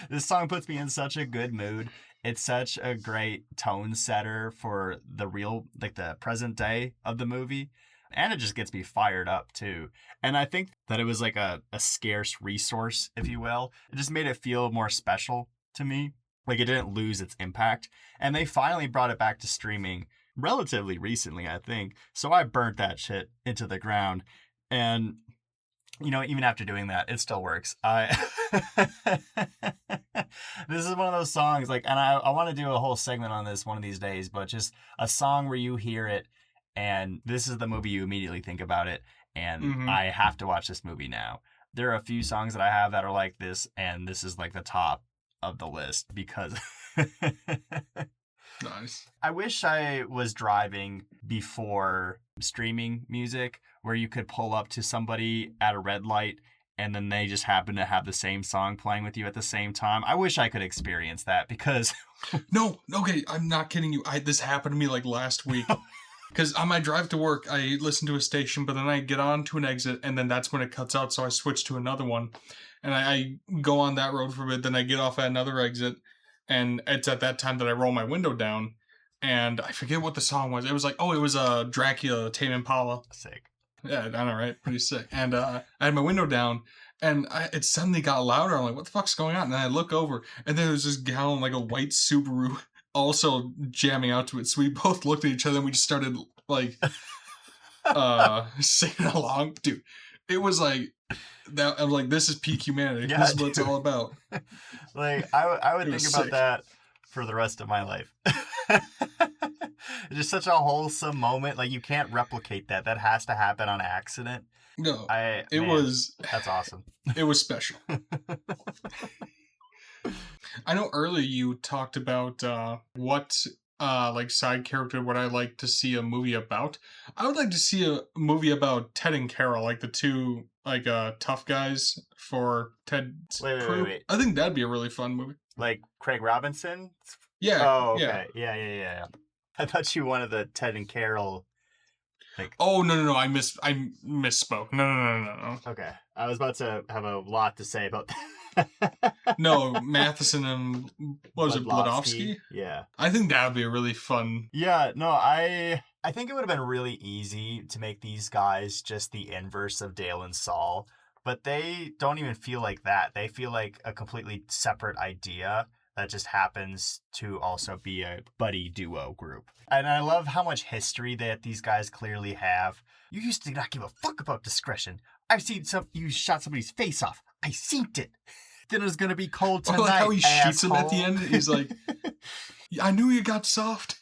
This song puts me in such a good mood. It's such a great tone setter for the real, like the present day of the movie. And it just gets me fired up too. And I think that it was like a scarce resource, if you will. It just made it feel more special to me. Like it didn't lose its impact. And they finally brought it back to streaming relatively recently, I think. So I burnt that shit into the ground. And, you know, even after doing that, it still works. This is one of those songs, like, and I want to do a whole segment on this one of these days, but just a song where you hear it and this is the movie you immediately think about it. And Mm-hmm. I have to watch this movie now. There are a few songs that I have that are like this, and this is like the top of the list because Nice. I wish I was driving before streaming music where you could pull up to somebody at a red light and then they just happen to have the same song playing with you at the same time. I wish I could experience that because No, okay, I'm not kidding you. This happened to me like last week. Because on my drive to work, I listen to a station, but then I get on to an exit, and then that's when it cuts out, so I switch to another one. And I go on that road for a bit, then I get off at another exit, and it's at that time that I roll my window down, and I forget what the song was. It was like, it was Dracula, Tame Impala. sick. Yeah, I know, right? Pretty sick. And I had my window down, and it suddenly got louder. I'm like, what the fuck's going on? And I look over, and there was this gal in like a white Subaru also jamming out to it. So we both looked at each other and we just started like singing along. Dude, it was like that. I'm like, this is peak humanity. Yeah, this is what it's all about. Like I would It think was about sick. that for the rest of my life. It's just such a wholesome moment. Like you can't replicate that. That has to happen on accident. No, Man, that's awesome. it was special. I know earlier you talked about what like side character would I like to see a movie about. I would like to see a movie about Ted and Carol, like the two like tough guys for Ted's crew. Wait. I think that'd be a really fun movie. Like Craig Robinson? Yeah. Oh, Yeah. okay. Yeah. I thought you wanted the Ted and Carol. Like, Oh no! I misspoke. No. okay. I was about to have a lot to say about that. No, Matheson and what was it, Blodowski? Yeah. I think that would be a really fun. Yeah, no, I think it would have been really easy to make these guys just the inverse of Dale and Saul, but they don't even feel like that. They feel like a completely separate idea that just happens to also be a buddy duo group. And I love how much history that these guys clearly have. You used to not give a fuck about discretion. I've seen you shot somebody's face off. I seen it. Dinner's gonna be cold tonight. I like how he shoots him at the asshole. end. He's like, I knew you got soft.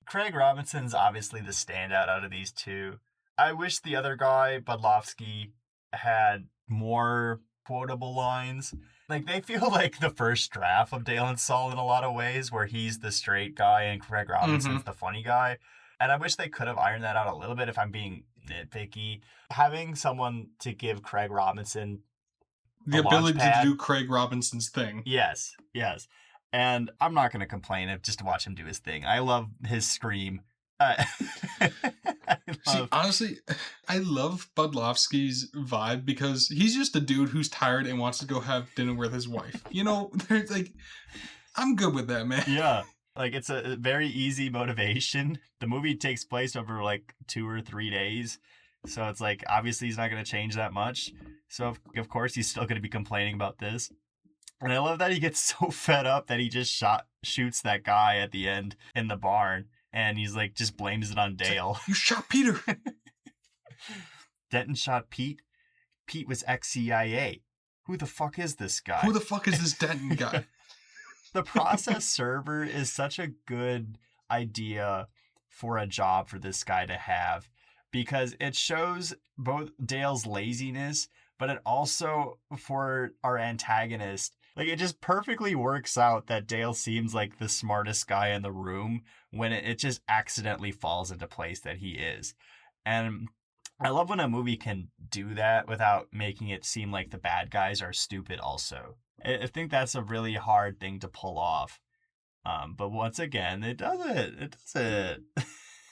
Craig Robinson's obviously the standout out of these two. I wish the other guy, Budlowski, had more quotable lines. Like, they feel like the first draft of Dale and Saul in a lot of ways, where he's the straight guy and Craig Robinson's the funny guy. And I wish they could have ironed that out a little bit if I'm being nitpicky. Having someone to give Craig Robinson The a ability to launchpad. do Craig Robinson's thing. Yes. And I'm not going to complain if just to watch him do his thing. I love his scream. See, honestly, I love Budlowski's vibe because he's just a dude who's tired and wants to go have dinner with his wife. You know, like, I'm good with that, man. Yeah. Like, it's a very easy motivation. The movie takes place over like 2 or 3 days. So it's like, obviously he's not going to change that much. So of course he's still going to be complaining about this. And I love that he gets so fed up that he just shoots that guy at the end in the barn. And he's like, just blames it on Dale. You shot Peter. Denton shot Pete. Pete was ex-CIA. Who the fuck is this guy? Who the fuck is this Denton guy? The process server is such a good idea for a job for this guy to have. because it shows both Dale's laziness, but it also, for our antagonist, like it just perfectly works out that Dale seems like the smartest guy in the room when it just accidentally falls into place that he is. And I love when a movie can do that without making it seem like the bad guys are stupid also. I think that's a really hard thing to pull off. But once again, it does it. It does it.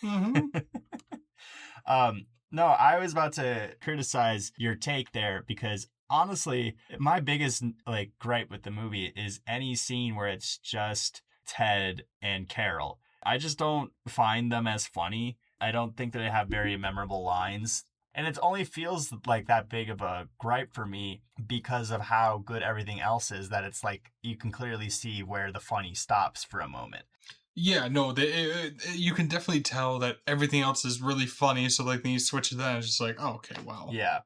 Mm-hmm. No, I was about to criticize your take there because honestly, my biggest like gripe with the movie is any scene where it's just Ted and Carol. I just don't find them as funny. I don't think that they have very memorable lines. And it only feels like that big of a gripe for me because of how good everything else is, that it's like you can clearly see where the funny stops for a moment. Yeah, no, you can definitely tell that everything else is really funny. So like, then you switch to that, it's just like, oh, okay, wow. Yeah.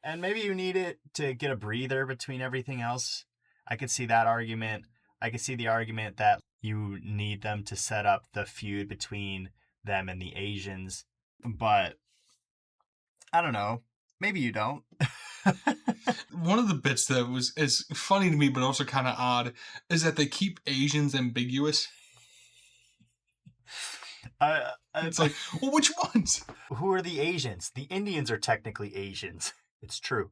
And maybe you need it to get a breather between everything else. I could see that argument. I could see the argument that you need them to set up the feud between them and the Asians. But I don't know. Maybe you don't. One of the bits that is funny to me, but also kind of odd, is that they keep Asians ambiguous. It's like, well, which ones? Who are the Asians? The Indians are technically Asians. It's true.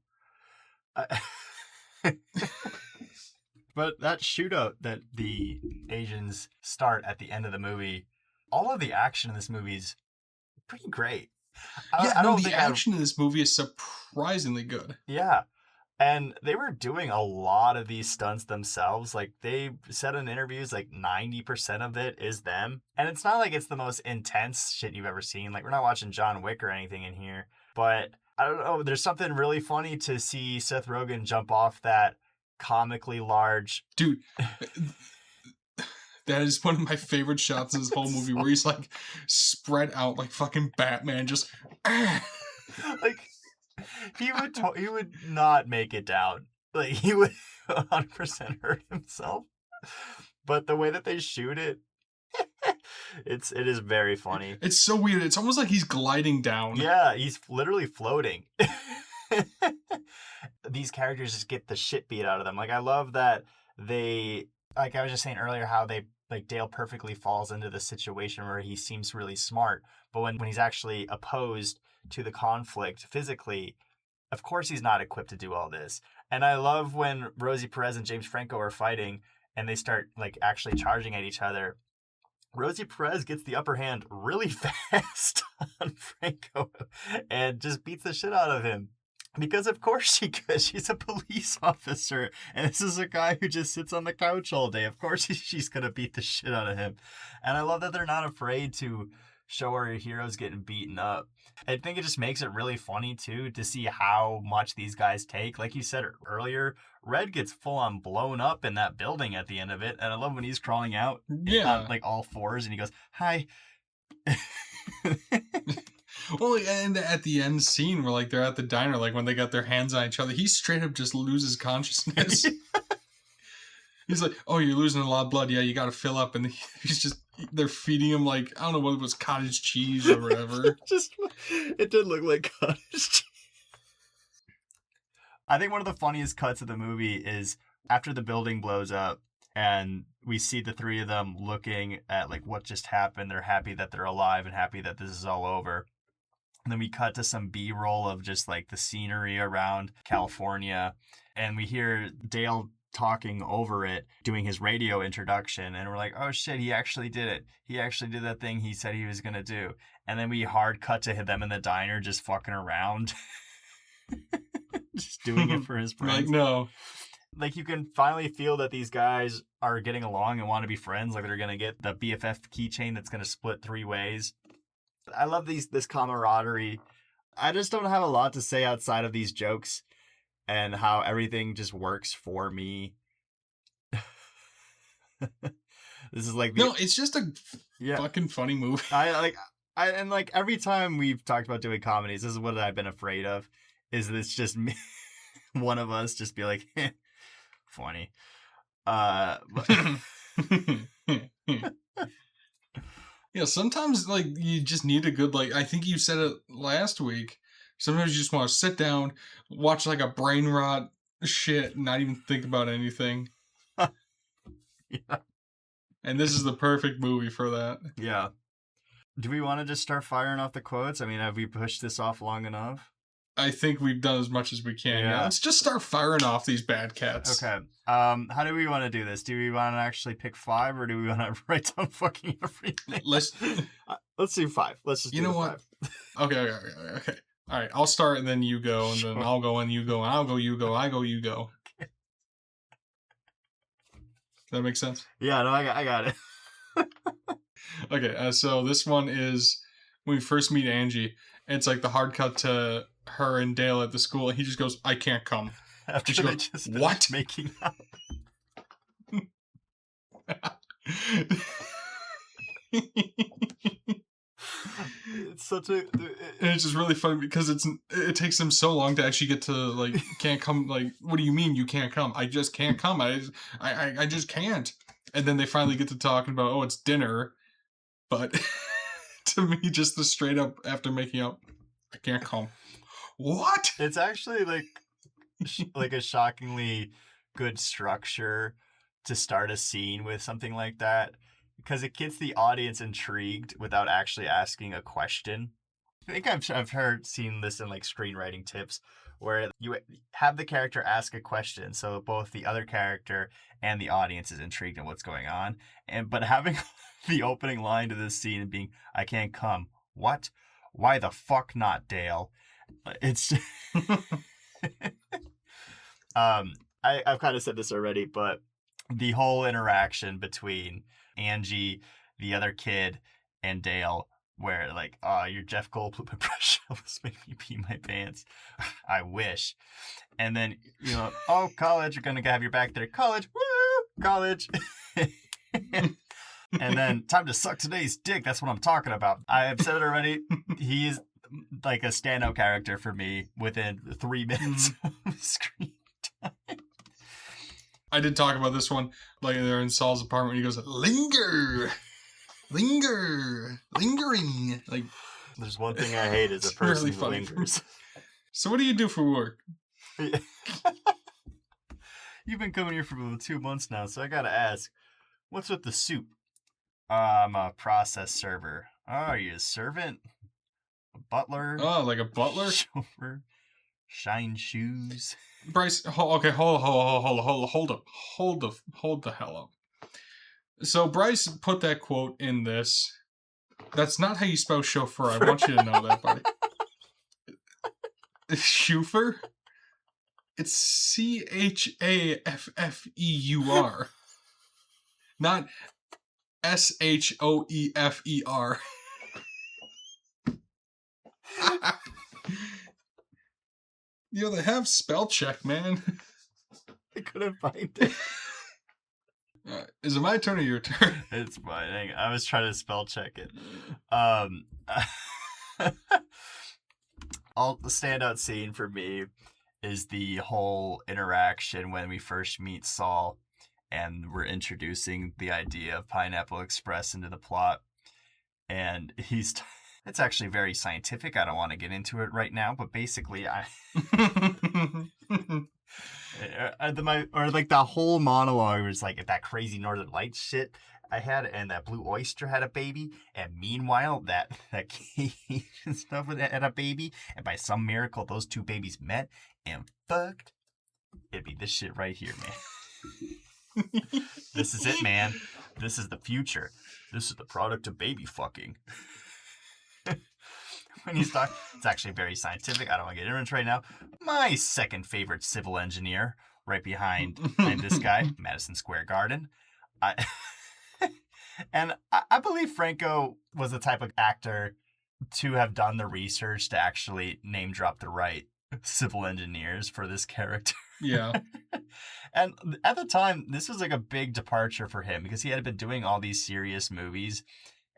But that shootout that the Asians start at the end of the movie, all of the action in this movie is pretty great. The action in this movie is surprisingly good. Yeah. And they were doing a lot of these stunts themselves. Like they said in interviews, like 90% of it is them. And it's not like it's the most intense shit you've ever seen. Like we're not watching John Wick or anything in here. But I don't know. There's something really funny to see Seth Rogen jump off that comically large. Dude, that is one of my favorite shots in this whole movie where he's like spread out like fucking Batman, just like he would not make it down. Like he would 100% hurt himself. But the way that they shoot it, it is very funny. It's so weird. It's almost like he's gliding down. Yeah, he's literally floating. These characters just get the shit beat out of them. Like I love that they, like I was just saying earlier, how they, like Dale perfectly falls into the situation where he seems really smart, but when he's actually opposed to the conflict physically, of course he's not equipped to do all this. And I love when Rosie Perez and James Franco are fighting and they start like actually charging at each other. Rosie Perez gets the upper hand really fast on Franco and just beats the shit out of him. Because of course she could. She's a police officer. And this is a guy who just sits on the couch all day. Of course she's going to beat the shit out of him. And I love that they're not afraid to show our heroes getting beaten up. I think it just makes it really funny, too, to see how much these guys take. Like you said earlier, Red gets full on blown up in that building at the end of it. And I love when he's crawling out on like all fours and he goes, "Hi." Well, and at the end scene where like they're at the diner, like when they got their hands on each other, he straight up just loses consciousness. He's like, "Oh, you're losing a lot of blood. Yeah, you got to fill up." And he's just, they're feeding him like, I don't know what it was, cottage cheese or whatever. It did look like cottage cheese. I think one of the funniest cuts of the movie is after the building blows up and we see the three of them looking at like what just happened. They're happy that they're alive and happy that this is all over. And then we cut to some B-roll of just like the scenery around California. And we hear Dale talking over it, doing his radio introduction. And we're like, oh shit, he actually did it. He actually did that thing he said he was going to do. And then we hard cut to them in the diner just fucking around. Just doing it for his friends. Like, no. Like you can finally feel that these guys are getting along and want to be friends. Like they're going to get the BFF keychain that's going to split 3 ways. I love this camaraderie. I just don't have a lot to say outside of these jokes and how everything just works for me. This is like no, it's just a fucking funny movie. I every time we've talked about doing comedies, this is what I've been afraid of. Is this just me, one of us just be like, funny. But Yeah, sometimes like you just need a good like I think you said it last week. Sometimes you just want to sit down, watch like a brain rot shit, and not even think about anything. Yeah. And this is the perfect movie for that. Yeah. Do we want to just start firing off the quotes? I mean, have we pushed this off long enough? I think we've done as much as we can. Yeah, Yeah. let's just start firing off these bad cats. Okay. How do we want to do this? Do we want to actually pick 5, or do we want to write down fucking everything? Let's do 5. Let's just you do know the what? 5. Okay. All right, I'll start and then you go, and Sure. then I'll go and you go, and I'll go, you go, I go, you go. Okay. Does that make sense? Yeah, no, I got it. Okay, so this one is when we first meet Angie. It's like the hard cut to her and Dale at the school, and he just goes, "I can't come." After she they goes, just "What?" finished making out. It's such a. And it's just really funny because it takes them so long to actually get to like can't come. Like, what do you mean you can't come? I just can't come. I just can't. And then they finally get to talking about, oh, it's dinner, but to me, just the straight up after making up, I can't come. What? It's actually like a shockingly good structure to start a scene with something like that, because it gets the audience intrigued without actually asking a question. I think I've seen this in like screenwriting tips where you have the character ask a question, so both the other character and the audience is intrigued in what's going on. But having the opening line to this scene being, "I can't come." What? Why the fuck not, Dale? It's I've kind of said this already, but the whole interaction between Angie, the other kid, and Dale, where like, "Oh, your Jeff Goldblum impression almost made me pee my pants. I wish." And then, "Oh, college, you're gonna have your back there. College, woo, college." And then, "Time to suck today's dick." That's what I'm talking about. I have said it already. He's like a standout character for me within 3 minutes of screen time. I did talk about this one, like they're in Saul's apartment. He goes, "Linger, lingering." Like, there's one thing I hate is a person really who funny. lingers. So, what do you do for work? You've been coming here for about 2 months now, so I gotta ask, what's with the soup? I'm a process server. Oh, are you a servant? A butler? Oh, like a butler? Chauffeur? Shine shoes? Bryce, hold the hell up. So Bryce put that quote in this. That's not how you spell chauffeur. I want you to know that, buddy. Chauffeur? It's CHAFFEUR. Not SHOEFER. They have spell check, man. I couldn't find it. Is it my turn or your turn? It's mine. I was trying to spell check it. The standout scene for me is the whole interaction when we first meet Saul and we're introducing the idea of Pineapple Express into the plot. And it's actually very scientific. I don't want to get into it right now, but basically like the whole monologue was like that crazy Northern Lights shit I had, and that Blue Oyster had a baby, and meanwhile that Cajun stuff had a baby, and by some miracle those two babies met and fucked. It'd be this shit right here, man. This is it, man. This is the future. This is the product of baby fucking. When he's talking, it's actually very scientific. I don't want to get into it right now. My second favorite civil engineer, right behind this guy, Madison Square Garden. I believe Franco was the type of actor to have done the research to actually name drop the right civil engineers for this character. Yeah. And at the time, this was like a big departure for him because he had been doing all these serious movies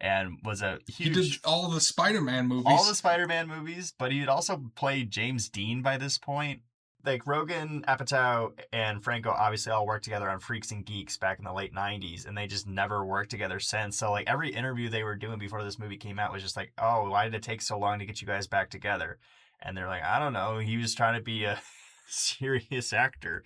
and was a huge... He did all the Spider-Man movies. All the Spider-Man movies, but he had also played James Dean by this point. like Rogan, Apatow, and Franco obviously all worked together on Freaks and Geeks back in the late 90s, and they just never worked together since. So like every interview they were doing before this movie came out was just like, oh, why did it take so long to get you guys back together? And they're like, I don't know, he was trying to be a serious actor.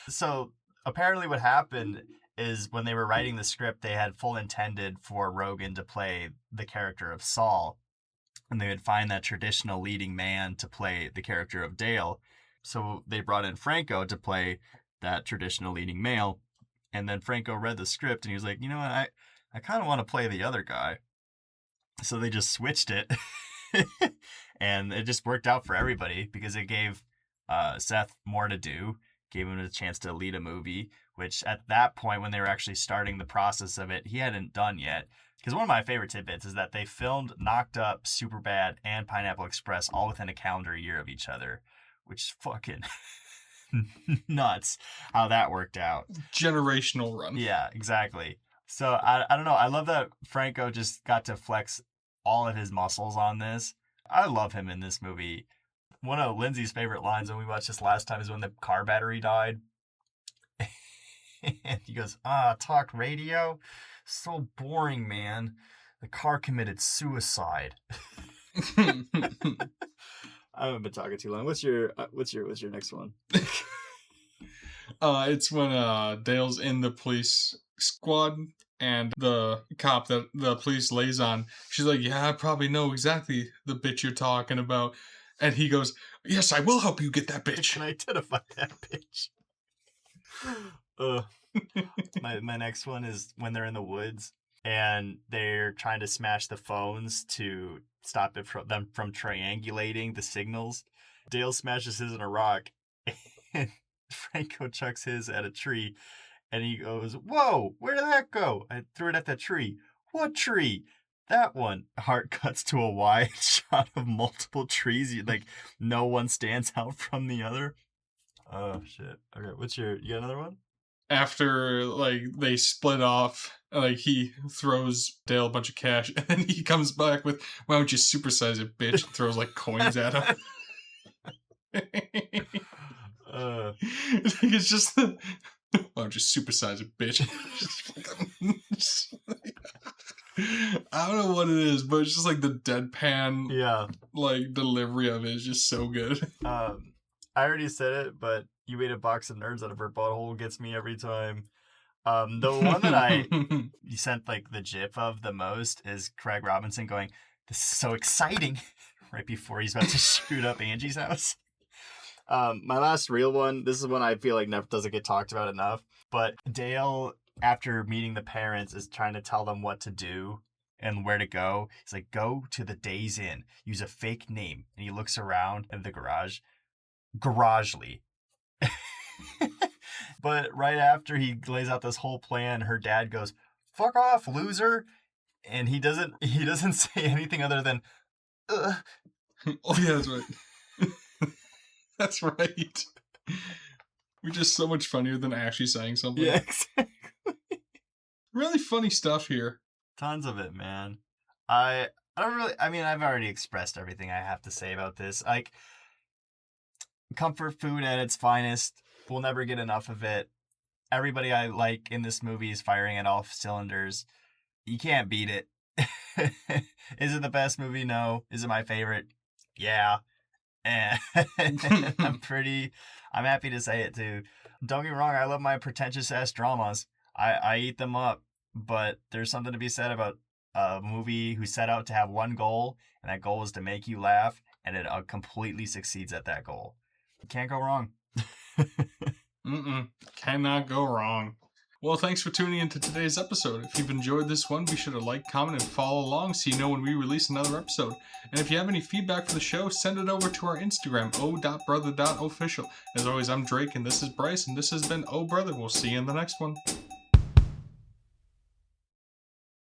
So apparently what happened is when they were writing the script, they had full intended for Rogan to play the character of Saul, and they would find that traditional leading man to play the character of Dale. So they brought in Franco to play that traditional leading male, and then Franco read the script and he was like, you know what, I kind of want to play the other guy. So they just switched it, and it just worked out for everybody because it gave Seth more to do, gave him a chance to lead a movie, which at that point, when they were actually starting the process of it, he hadn't done yet. Because one of my favorite tidbits is that they filmed Knocked Up, Superbad, and Pineapple Express all within a calendar year of each other, which is fucking nuts how that worked out. Generational run. Yeah, exactly. So I don't know. I love that Franco just got to flex all of his muscles on this. I love him in this movie. One of Lindsay's favorite lines when we watched this last time is when the car battery died. And he goes, talk radio? So boring, man. The car committed suicide. I haven't been talking too long. What's your next one? It's when Dale's in the police squad and the cop that the police lays on, she's like, yeah, I probably know exactly the bitch you're talking about. And he goes, yes, I will help you get that bitch. Can I identify that bitch? My next one is when they're in the woods and they're trying to smash the phones to stop them from triangulating the signals. Dale smashes his in a rock, and Franco chucks his at a tree, and he goes, whoa, where did that go? I threw it at that tree. What tree? That one. Hart cuts to a wide shot of multiple trees. Like, no one stands out from the other. Oh, shit. Okay, you got another one? After, like, they split off, like, he throws Dale a bunch of cash, and then he comes back with, why don't you supersize it, bitch? And throws, like, coins at him. It's just, why don't you supersize it, bitch? I don't know what it is, but it's just, like, the deadpan, like, delivery of it is just so good. I already said it, but you ate a box of nerds out of her butthole gets me every time. The one that you sent like the gif of the most is Craig Robinson going, this is so exciting, right before he's about to shoot up Angie's house. My last real one, this is one I feel like never doesn't get talked about enough, but Dale, after meeting the parents, is trying to tell them what to do and where to go. He's like, go to the Days Inn, use a fake name. And he looks around in the Garagely. But right after he lays out this whole plan, her dad goes, fuck off, loser. And he doesn't say anything other than, ugh. Oh yeah, that's right. That's right. We're just so much funnier than actually saying something. Yeah, exactly. Really funny stuff here. Tons of it, man. I've already expressed everything I have to say about this. Like, comfort food at its finest. We'll never get enough of it. Everybody I like in this movie is firing at all cylinders. You can't beat it. Is it the best movie? No. Is it my favorite? Yeah. And I'm happy to say it too. Don't get me wrong, I love my pretentious ass dramas. I eat them up, but there's something to be said about a movie who set out to have one goal, and that goal is to make you laugh, and it completely succeeds at that goal. Can't go wrong. Cannot go wrong. Well, thanks for tuning into today's episode. If you've enjoyed this one, be sure to like, comment, and follow along so you know when we release another episode. And if you have any feedback for the show, send it over to our Instagram, o.brother.official. As always, I'm Drake, and this is Bryce, and this has been Oh Brother. We'll see you in the next one.